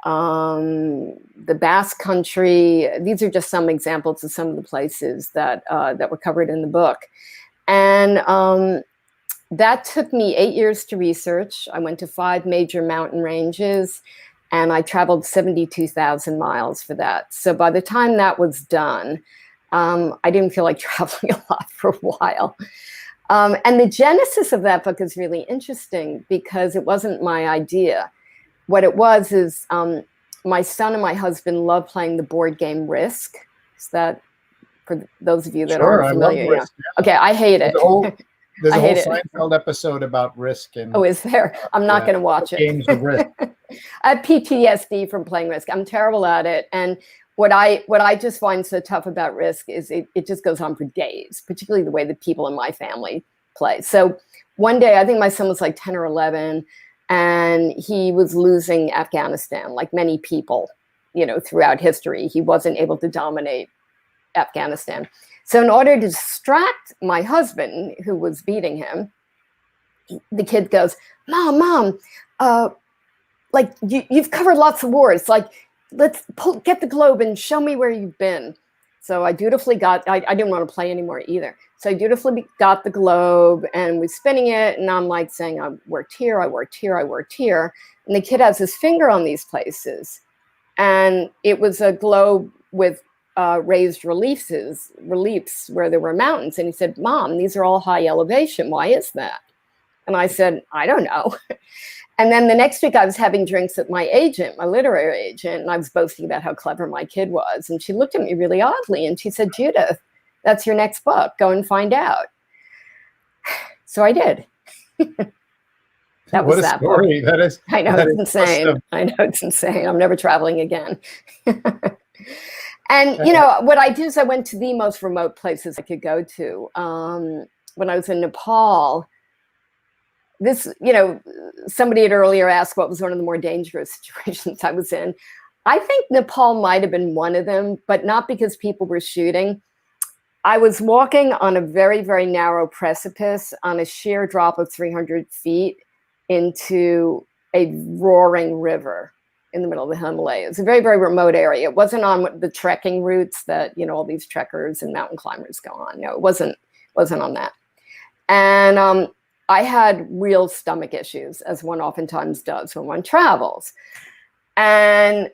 the Basque Country. These are just some examples of some of the places that were covered in the book. And that took me 8 years to research. I went to 5 major mountain ranges, and I traveled 72,000 miles for that. So by the time that was done, I didn't feel like traveling a lot for a while. And the genesis of that book is really interesting because it wasn't my idea. What it was is my son and my husband love playing the board game Risk. Is that, for those of you that aren't familiar? I love Risk. Yeah. Okay, I hate it. There's a whole Seinfeld episode about Risk. And, oh, is there? I'm not going to watch it. Games of Risk. I have PTSD from playing Risk. I'm terrible at it. And what I just find so tough about Risk is it just goes on for days, particularly the way the people in my family play. So one day, I think my son was like 10 or 11, and he was losing Afghanistan, like many people, throughout history. He wasn't able to dominate Afghanistan. So in order to distract my husband, who was beating him, the kid goes, Mom, like you've covered lots of wars. Like, let's get the globe and show me where you've been. So I dutifully I didn't want to play anymore either. So I dutifully got the globe and was spinning it. And I'm like saying, I worked here, I worked here, I worked here. And the kid has his finger on these places. And it was a globe with raised reliefs where there were mountains. And he said, Mom, these are all high elevation. Why is that? And I said, I don't know. And then the next week I was having drinks with my agent, my literary agent, and I was boasting about how clever my kid was. And she looked at me really oddly and she said, Judith, that's your next book. Go and find out. So I did. That was that story. Book. That is, I know, it's insane. Awesome. I know, it's insane. I'm never traveling again. And, what I did is I went to the most remote places I could go to. When I was in Nepal, somebody had earlier asked what was one of the more dangerous situations I was in. I think Nepal might have been one of them, but not because people were shooting. I was walking on a very, very narrow precipice on a sheer drop of 300 feet into a roaring river in the middle of the Himalayas. A very, very remote area. It wasn't on the trekking routes that, all these trekkers and mountain climbers go on. No, it wasn't on that. And I had real stomach issues, as one oftentimes does when one travels. And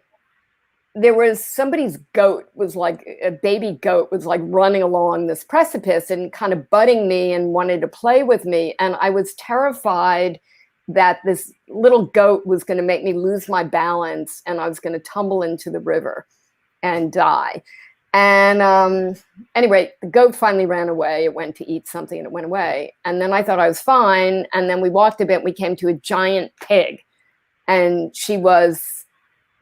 there was somebody's goat, was like a baby goat, was like running along this precipice and kind of butting me and wanted to play with me. And I was terrified that this little goat was going to make me lose my balance and I was going to tumble into the river and die. And anyway, the goat finally ran away. It went to eat something and it went away. And then I thought I was fine. And then we walked a bit. We came to a giant pig and she was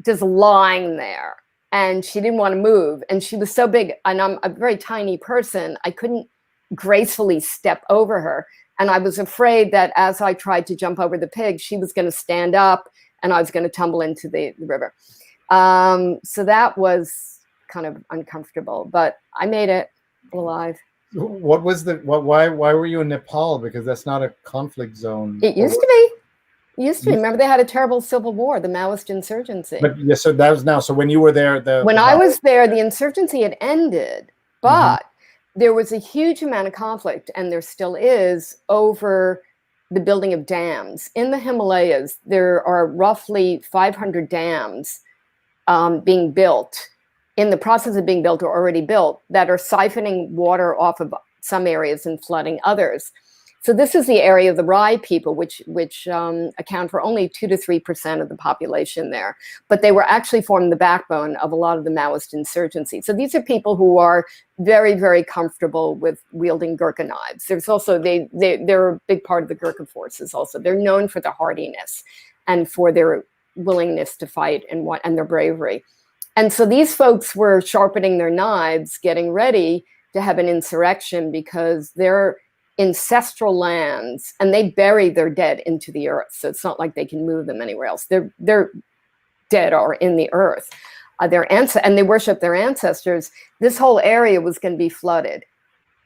just lying there and she didn't want to move. And she was so big and I'm a very tiny person. I couldn't gracefully step over her. And I was afraid that as I tried to jump over the pig, she was going to stand up and I was going to tumble into the river. So that was kind of uncomfortable, but I made it alive. What was why were you in Nepal? Because that's not a conflict zone. It used to be. Remember, they had a terrible civil war, the Maoist insurgency. But yes, so that was now. So when you were there, I was there, the insurgency had ended, but there was a huge amount of conflict, and there still is, over the building of dams. In the Himalayas, there are roughly 500 dams being built, in the process of being built or already built, that are siphoning water off of some areas and flooding others. So this is the area of the Rai people, which account for only 2 to 3% of the population there. But they were actually forming the backbone of a lot of the Maoist insurgency. So these are people who are very, very comfortable with wielding Gurkha knives. There's also, they're a big part of the Gurkha forces also. They're known for their hardiness and for their willingness to fight and their bravery. And so these folks were sharpening their knives, getting ready to have an insurrection because they're ancestral lands and they bury their dead into the earth. So it's not like they can move them anywhere else. Their dead are in the earth. And they worship their ancestors. This whole area was going to be flooded.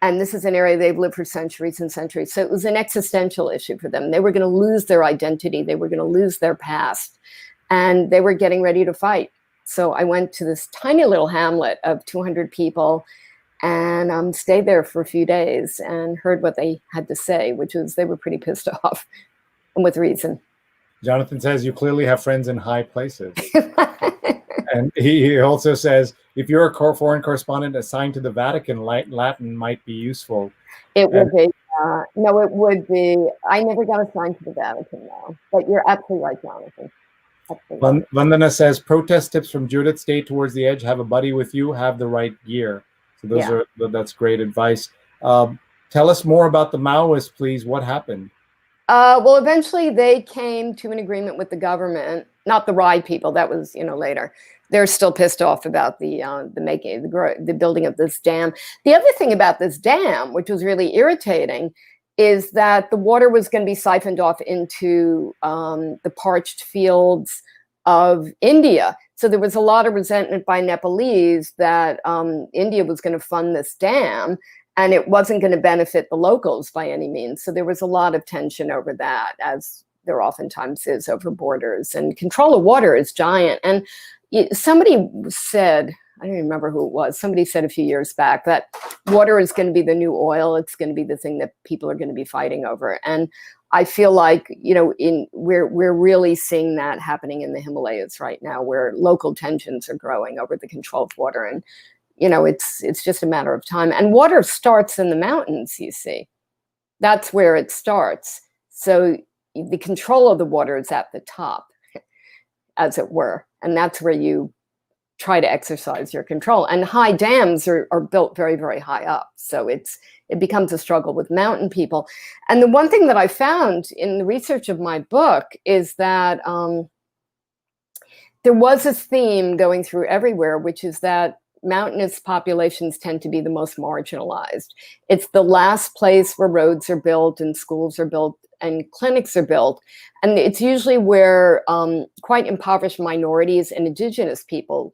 And this is an area they've lived for centuries and centuries. So it was an existential issue for them. They were going to lose their identity. They were going to lose their past. and they were getting ready to fight. So I went to this tiny little hamlet of 200 people and stayed there for a few days and heard what they had to say, which was they were pretty pissed off, and with reason. Jonathan says you clearly have friends in high places. And he also says, if you're a foreign correspondent assigned to the Vatican, Latin might be useful. It would be. No, it would be. I never got assigned to the Vatican, though. But you're absolutely right, Jonathan. Vandana says, protest tips from Judith: stay towards the edge, have a buddy with you, have the right gear. So that's great advice. Tell us more about the Maoists, please. What happened? Well, eventually they came to an agreement with the government, not the Rye people. That was, later. They're still pissed off about the building of this dam. The other thing about this dam, which was really irritating, is that the water was going to be siphoned off into the parched fields of India. So there was a lot of resentment by Nepalese that India was going to fund this dam, and it wasn't going to benefit the locals by any means. So there was a lot of tension over that, as there oftentimes is over borders. And control of water is giant. And somebody said, I don't remember who it was, somebody said a few years back that water is going to be the new oil. It's going to be the thing that people are going to be fighting over. And I feel like, we're really seeing that happening in the Himalayas right now, where local tensions are growing over the control of water. And, it's just a matter of time. And water starts in the mountains, you see. That's where it starts. So the control of the water is at the top, as it were. And that's where you try to exercise your control. And high dams are built very, very high up. So it becomes a struggle with mountain people. And the one thing that I found in the research of my book is that there was a theme going through everywhere, which is that mountainous populations tend to be the most marginalized. It's the last place where roads are built and schools are built and clinics are built. And it's usually where quite impoverished minorities and indigenous people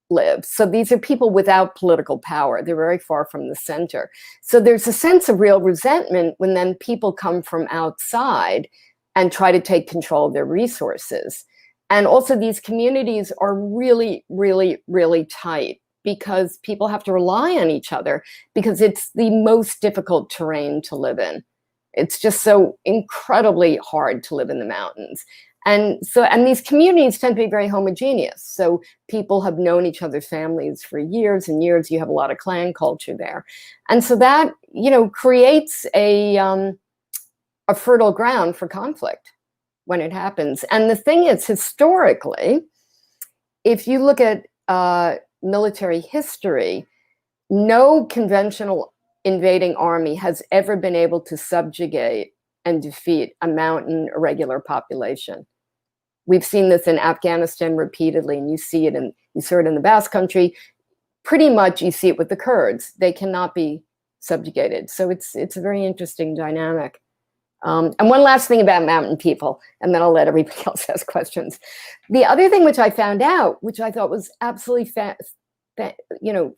live. So these are people without political power. They're very far from the center. So there's a sense of real resentment when then people come from outside and try to take control of their resources. And also these communities are really, really, really tight, because people have to rely on each other, because it's the most difficult terrain to live in. It's just so incredibly hard to live in the mountains. And these communities tend to be very homogeneous. So people have known each other's families for years and years. You have a lot of clan culture there. And so that, creates a fertile ground for conflict when it happens. And the thing is, historically, if you look at military history, no conventional invading army has ever been able to subjugate and defeat a mountain irregular population. We've seen this in Afghanistan repeatedly, and you saw it in the Basque Country. Pretty much you see it with the Kurds. They cannot be subjugated. So it's a very interesting dynamic. And one last thing about mountain people, and then I'll let everybody else ask questions. The other thing which I found out, which I thought was absolutely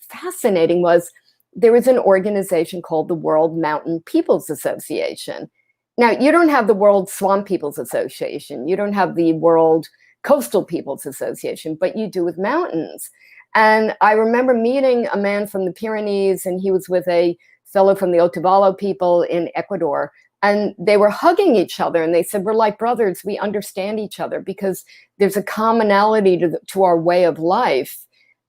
fascinating, was there was an organization called the World Mountain Peoples Association. Now, you don't have the World Swamp Peoples Association. You don't have the World Coastal Peoples Association, but you do with mountains. And I remember meeting a man from the Pyrenees, and he was with a fellow from the Otavalo people in Ecuador. And they were hugging each other, and they said, we're like brothers. We understand each other because there's a commonality to our way of life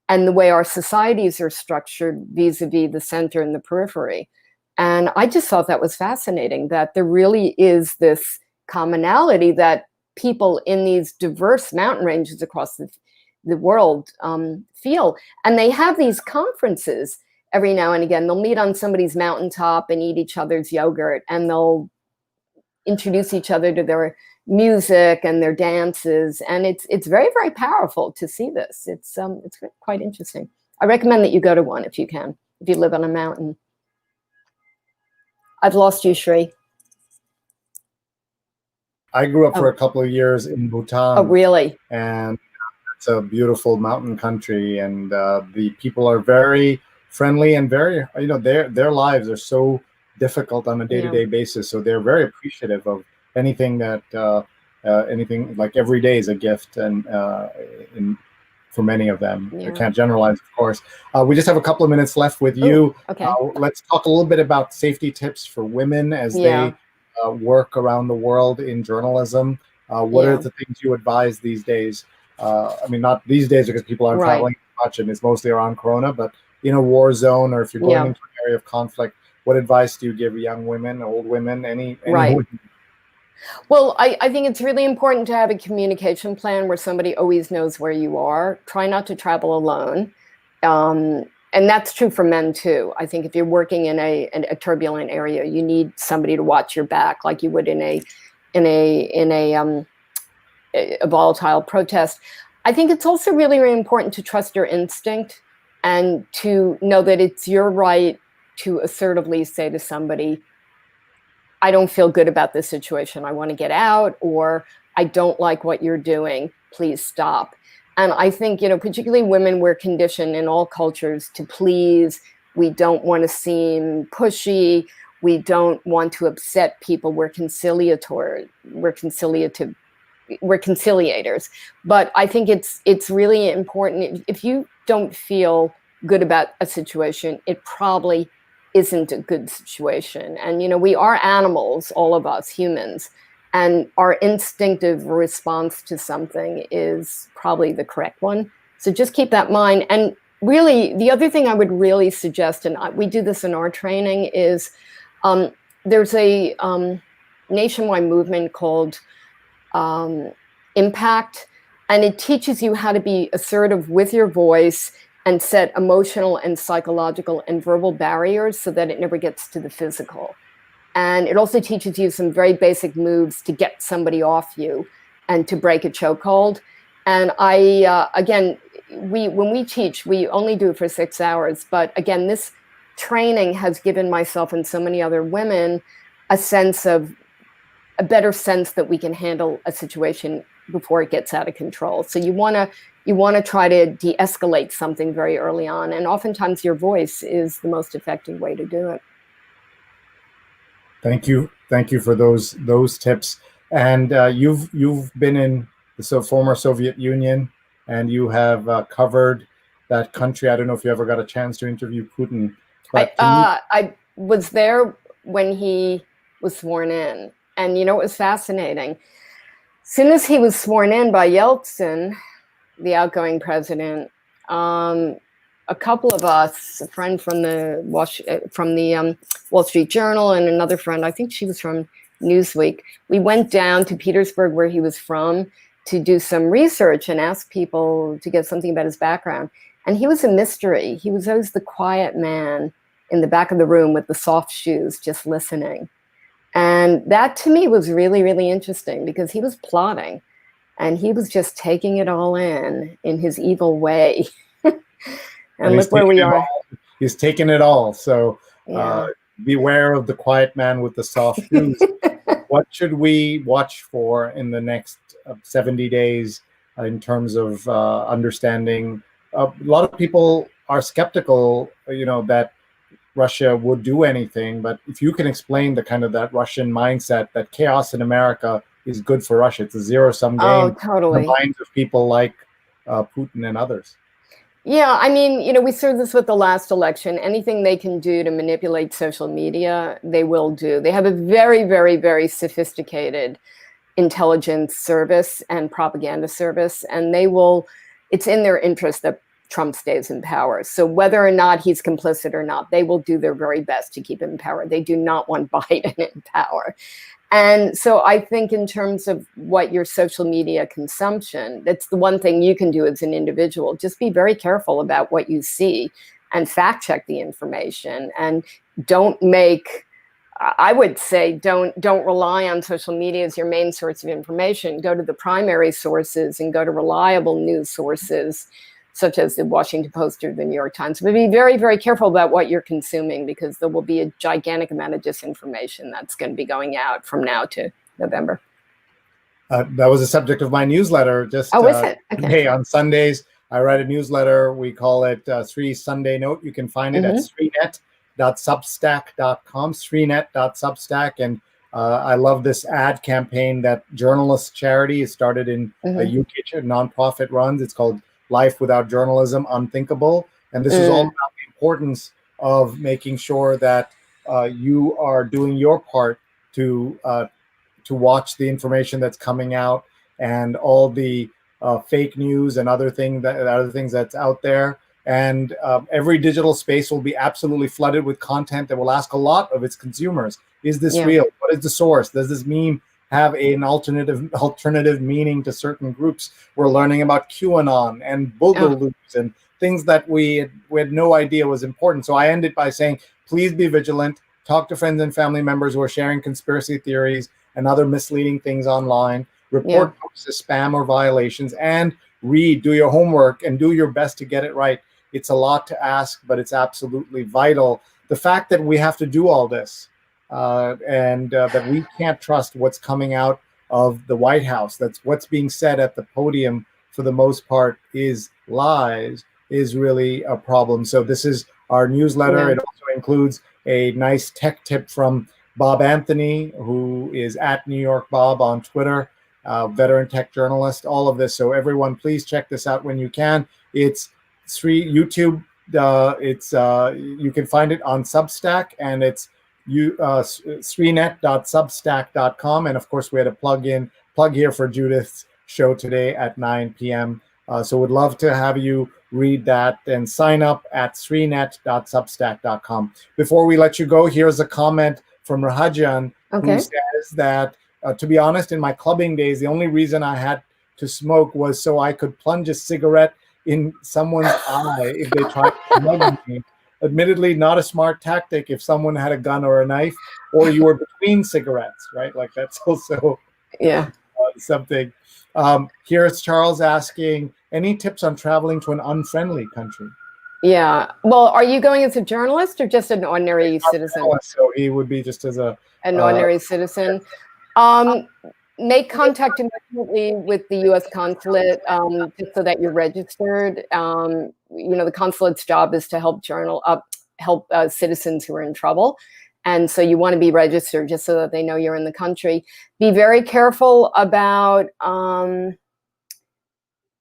and the way our societies are structured vis-a-vis the center and the periphery. And I just thought that was fascinating, that there really is this commonality that people in these diverse mountain ranges across the world feel. And they have these conferences every now and again. They'll meet on somebody's mountaintop and eat each other's yogurt, and they'll introduce each other to their music and their dances. And it's very, very powerful to see this. It's quite interesting. I recommend that you go to one if you can, if you live on a mountain. I've lost you, Sree. I grew up for a couple of years in Bhutan. Oh, really? And it's a beautiful mountain country, and the people are very friendly and very, their lives are so difficult on a day-to-day basis. So they're very appreciative of anything that anything like every day is a gift, and for many of them. I can't generalize, of course. We just have a couple of minutes left with you. Okay. Let's talk a little bit about safety tips for women as they work around the world in journalism. What are the things you advise these days? I mean, not these days because people aren't traveling much and it's mostly around Corona, but in a war zone, or if you're going into an area of conflict, what advice do you give young women, old women, any women? Well, I think it's really important to have a communication plan where somebody always knows where you are. Try not to travel alone. And that's true for men too. I think if you're working in a turbulent area, you need somebody to watch your back like you would in a volatile protest. I think it's also really, really important to trust your instinct and to know that it's your right to assertively say to somebody, I don't feel good about this situation. I want to get out, or I don't like what you're doing. Please stop. And I think, particularly women, we're conditioned in all cultures to please. We don't want to seem pushy. We don't want to upset people. We're conciliatory. We're conciliators. But I think it's really important. If you don't feel good about a situation, it probably isn't a good situation. And, we are animals, all of us humans, and our instinctive response to something is probably the correct one. So just keep that in mind. And really, the other thing I would really suggest, and we do this in our training, is there's a nationwide movement called Impact, and it teaches you how to be assertive with your voice and set emotional and psychological and verbal barriers so that it never gets to the physical. And it also teaches you some very basic moves to get somebody off you and to break a chokehold. And when we teach, we only do it for 6 hours. But again, this training has given myself and so many other women a better sense that we can handle a situation before it gets out of control. So you want to try to de-escalate something very early on, and oftentimes your voice is the most effective way to do it. Thank you for those tips. And you've been in the former Soviet Union, and you have covered that country. I don't know if you ever got a chance to interview Putin, but I was there when he was sworn in, and it was fascinating. As soon as he was sworn in by Yeltsin, the outgoing president, a couple of us, a friend from the Wall Street Journal and another friend, I think she was from Newsweek, we went down to Petersburg, where he was from, to do some research and ask people to get something about his background. And he was a mystery. He was always the quiet man in the back of the room with the soft shoes, just listening. And that to me was really, really interesting, because he was plotting and he was just taking it all in his evil way. and look where we are. He's taking it all. So beware of the quiet man with the soft shoes. What should we watch for in the next 70 days in terms of understanding? A lot of people are skeptical, that Russia would do anything. But if you can explain the kind of that Russian mindset, that chaos in America is good for Russia. It's a zero-sum game. Oh, totally. In the minds of people like Putin and others. Yeah, I mean, we saw this with the last election. Anything they can do to manipulate social media, they will do. They have a very, very, very sophisticated intelligence service and propaganda service, and it's in their interest that Trump stays in power. So whether or not he's complicit or not, they will do their very best to keep him in power. They do not want Biden in power. And so I think in terms of what your social media consumption, that's the one thing you can do as an individual. Just be very careful about what you see and fact check the information, and I would say don't rely on social media as your main source of information. Go to the primary sources and go to reliable news sources such as the Washington Post or the New York Times. But be very, very careful about what you're consuming, because there will be a gigantic amount of disinformation that's going to be going out from now to November. That was the subject of my newsletter. Just is it? Okay. Hey, on Sundays, I write a newsletter. We call it Sree Sunday Note. You can find it at sreenet.substack.com, sreenet.substack. And I love this ad campaign that Journalists Charity has started in a UK nonprofit runs. It's called Life Without Journalism, Unthinkable. And this is all about the importance of making sure that you are doing your part to watch the information that's coming out and all the fake news and other things that's out there. And every digital space will be absolutely flooded with content that will ask a lot of its consumers. Is this real? What is the source? Does this meme have an alternative meaning to certain groups? We're learning about QAnon and boogaloops and things that we had no idea was important. So I ended by saying, please be vigilant. Talk to friends and family members who are sharing conspiracy theories and other misleading things online. Report posts as spam or violations, and read, do your homework, and do your best to get it right. It's a lot to ask, but it's absolutely vital. The fact that we have to do all this and that we can't trust what's coming out of the White House, that's what's being said at the podium for the most part is lies, is really a problem. So this is our newsletter. It also includes a nice tech tip from Bob Anthony, who is at New York Bob on Twitter, veteran tech journalist, all of this. So everyone, please check this out when you can. It's YouTube. You can find it on Substack, and it's sreenet.substack.com. And of course, we had a plug here for Judith's show today at 9 p.m. So would love to have you read that and sign up at sreenet.substack.com. Before we let you go, here's a comment from Rahajan, who says that, to be honest, in my clubbing days, the only reason I had to smoke was so I could plunge a cigarette in someone's eye if they tried to mug me. Admittedly, not a smart tactic if someone had a gun or a knife, or you were between cigarettes, right? Like that's also something. Here's Charles asking, any tips on traveling to an unfriendly country? Yeah. Well, are you going as a journalist or just an ordinary citizen? So he would be just as an ordinary citizen. Make contact immediately with the U.S. consulate just so that you're registered. The consulate's job is to help citizens who are in trouble. And so you want to be registered just so that they know you're in the country. Be very careful about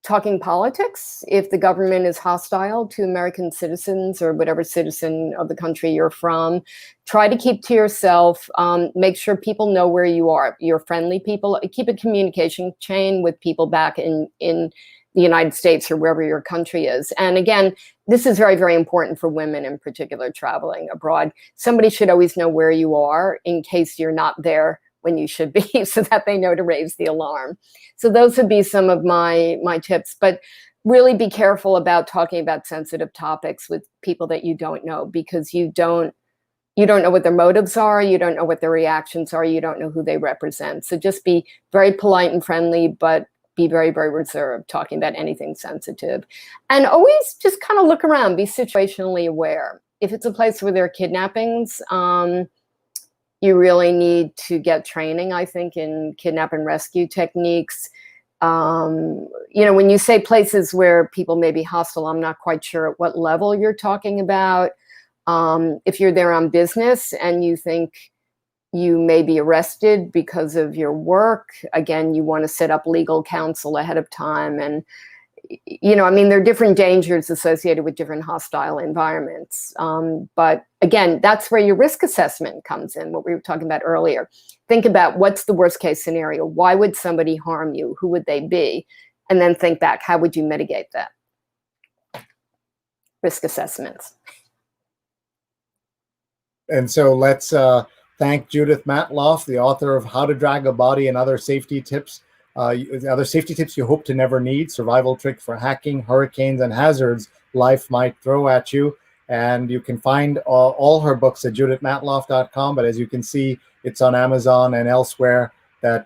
talking politics if the government is hostile to American citizens or whatever citizen of the country you're from. Try to keep to yourself. Make sure people know where you are. You're friendly people. Keep a communication chain with people back in the United States or wherever your country is. And again, this is very, very important for women in particular traveling abroad. Somebody should always know where you are in case you're not there when you should be, so that they know to raise the alarm. So those would be some of my tips, but really be careful about talking about sensitive topics with people that you don't know, because you don't know what their motives are, you don't know what their reactions are, you don't know who they represent. So just be very polite and friendly, but be very, very reserved talking about anything sensitive. And always just kind of look around, be situationally aware. If it's a place where there are kidnappings, you really need to get training, I think, in kidnap and rescue techniques. When you say places where people may be hostile, I'm not quite sure at what level you're talking about. If you're there on business and you think you may be arrested because of your work, again, you want to set up legal counsel ahead of time. And there are different dangers associated with different hostile environments. But again, that's where your risk assessment comes in, what we were talking about earlier. Think about what's the worst case scenario? Why would somebody harm you? Who would they be? And then think back, how would you mitigate that? Risk assessments. And so let's thank Judith Matloff, the author of How to Drag a Body and Other Safety Tips. Other safety tips you hope to never need, survival trick for hacking, hurricanes, and hazards life might throw at you. And you can find all her books at judithmatloff.com. But as you can see, it's on Amazon and elsewhere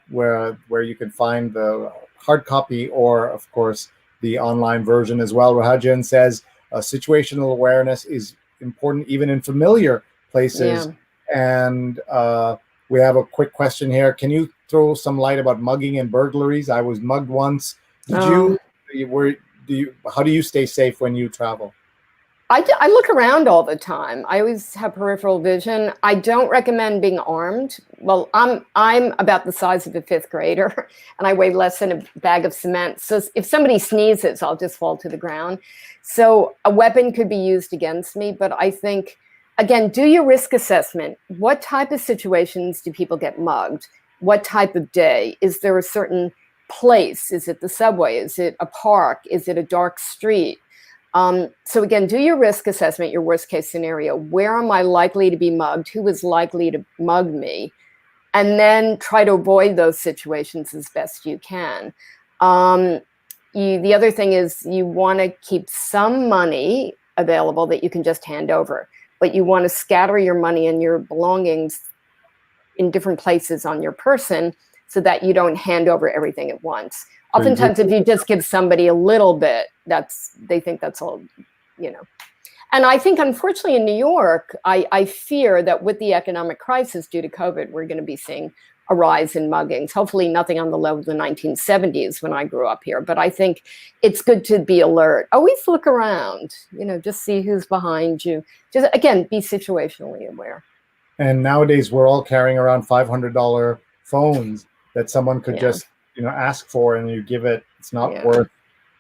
where you can find the hard copy or, of course, the online version as well. Rahajan says situational awareness is important even in familiar places. Yeah. And we have a quick question here. Can you throw some light about mugging and burglaries? I was mugged once. How do you stay safe when you travel? I look around all the time. I always have peripheral vision. I don't recommend being armed. Well, I'm about the size of a fifth grader, and I weigh less than a bag of cement. So if somebody sneezes, I'll just fall to the ground. So a weapon could be used against me, but I think, again, do your risk assessment. What type of situations do people get mugged? What type of day? Is there a certain place? Is it the subway? Is it a park? Is it a dark street? So again, do your risk assessment, your worst case scenario. Where am I likely to be mugged? Who is likely to mug me? And then try to avoid those situations as best you can. The other thing is you want to keep some money available that you can just hand over, but you want to scatter your money and your belongings in different places on your person so that you don't hand over everything at once. Oftentimes, if you just give somebody a little bit, they think that's all, you know. And I think, unfortunately, in New York, I fear that with the economic crisis due to COVID, we're going to be seeing a rise in muggings. Hopefully nothing on the level of the 1970s when I grew up here. But I think it's good to be alert. Always look around, you know, just see who's behind you. Just, again, be situationally aware. And nowadays, we're all carrying around $500 phones that someone could just, you know, ask for, and you give it. It's not worth,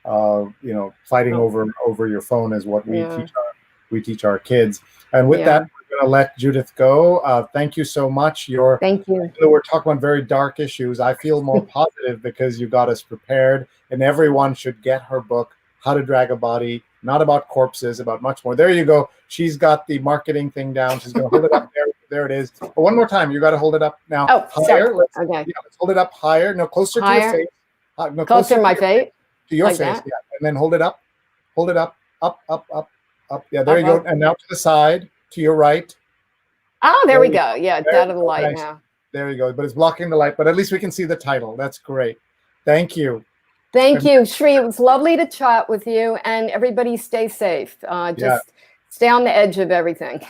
you know, fighting over your phone is what we teach our kids. And with that, we're going to let Judith go. Thank you so much. Thank you. We're talking about very dark issues. I feel more positive because you got us prepared, and everyone should get her book, How to Drag a Body, not about corpses, about much more. There you go. She's got the marketing thing down. She's going to hold it up there. There it is. But one more time, you got to hold it up now. Oh, higher. Let's hold it up higher. No, closer to your face. No, closer to my face. To your face, yeah. And then hold it up. Hold it up. Up. Yeah, there you go. And now to the side, to your right. Oh, there we go. Yeah, it's out of the light now. There you go. But it's blocking the light. But at least we can see the title. That's great. Thank you. Thank you, Sree. It was lovely to chat with you. And everybody stay safe. Just stay on the edge of everything.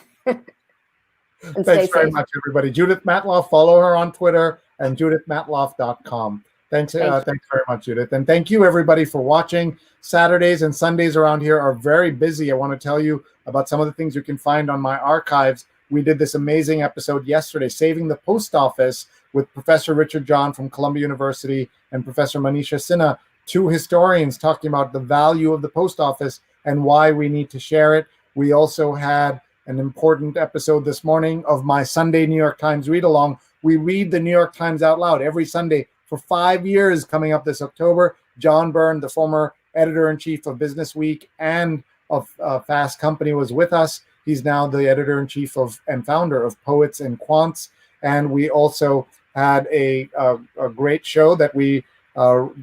Thanks very much, everybody. Judith Matloff, follow her on Twitter and judithmatloff.com. Thanks very much, Judith. And thank you, everybody, for watching. Saturdays and Sundays around here are very busy. I want to tell you about some of the things you can find on my archives. We did this amazing episode yesterday, Saving the Post Office, with Professor Richard John from Columbia University and Professor Manisha Sinha, two historians talking about the value of the post office and why we need to share it. We also had an important episode this morning of my Sunday New York Times read-along. We read the New York Times out loud every Sunday for 5 years coming up this October. John Byrne, the former editor-in-chief of Business Week and of Fast Company, was with us. He's now the editor-in-chief of and founder of Poets and Quants. And we also had a great show that we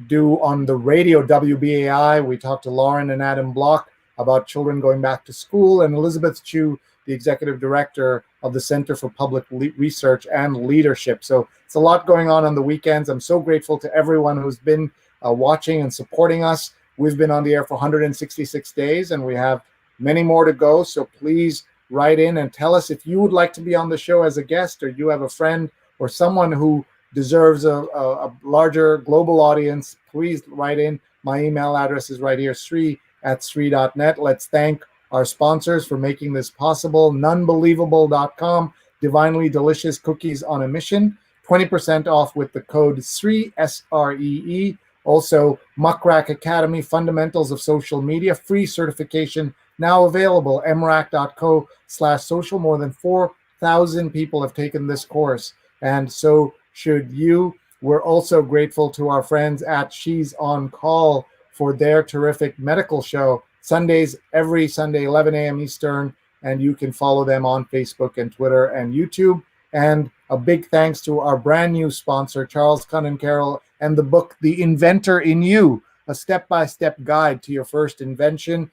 do on the radio, WBAI. We talked to Lauren and Adam Block about children going back to school, and Elizabeth Chu, the executive director of the Center for Public Research and Leadership. So it's a lot going on the weekends. I'm so grateful to everyone who's been watching and supporting us. We've been on the air for 166 days, and we have many more to go. So please write in and tell us if you would like to be on the show as a guest, or you have a friend or someone who deserves a larger global audience. Please write in. My email address is right here, sree@sree.net. Let's thank our sponsors for making this possible. Nunbelievable.com, divinely delicious cookies on a mission, 20% off with the code SREE, SREE. Also, Muckrack Academy, Fundamentals of Social Media, free certification now available, mrac.co/social. More than 4,000 people have taken this course, and so should you. We're also grateful to our friends at She's on Call for their terrific medical show. Sundays, every Sunday, 11 a.m. Eastern, and you can follow them on Facebook and Twitter and YouTube. And a big thanks to our brand new sponsor, Charles Cunnan Carroll, and the book, The Inventor in You, a step-by-step guide to your first invention.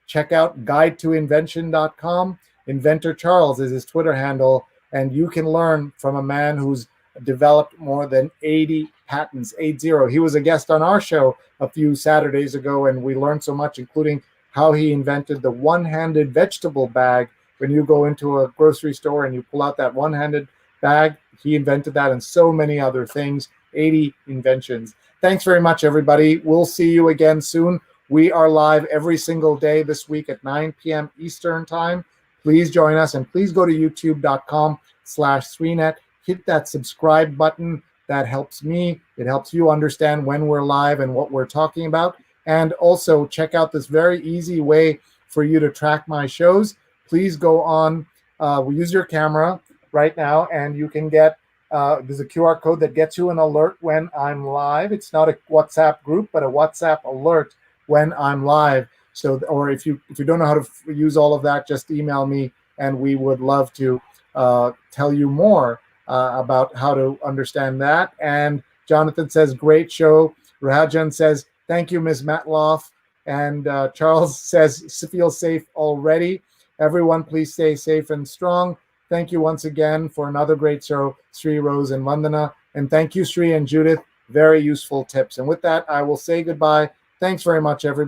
Check out guidetoinvention.com. Inventor Charles is his Twitter handle, and you can learn from a man who's developed more than 80 patents, 80. He was a guest on our show a few Saturdays ago, and we learned so much, including how he invented the one-handed vegetable bag. When you go into a grocery store and you pull out that one-handed bag, he invented that, and so many other things, 80 inventions. Thanks very much, everybody. We'll see you again soon. We are live every single day this week at 9 p.m. Eastern Time. Please join us, and please go to youtube.com/SreeNet. Hit that subscribe button. That helps me. It helps you understand when we're live and what we're talking about. And also check out this very easy way for you to track my shows. Please go on, we use your camera right now, and you can get, there's a QR code that gets you an alert when I'm live. It's not a WhatsApp group, but a WhatsApp alert when I'm live. So, or if you don't know how to use all of that, just email me, and we would love to tell you more about how to understand that. And Jonathan says, great show. Rajan says, thank you, Ms. Matloff. And Charles says, feel safe already. Everyone, please stay safe and strong. Thank you once again for another great show, Sree, Rose, and Vandana. And thank you, Sree and Judith. Very useful tips. And with that, I will say goodbye. Thanks very much, everybody.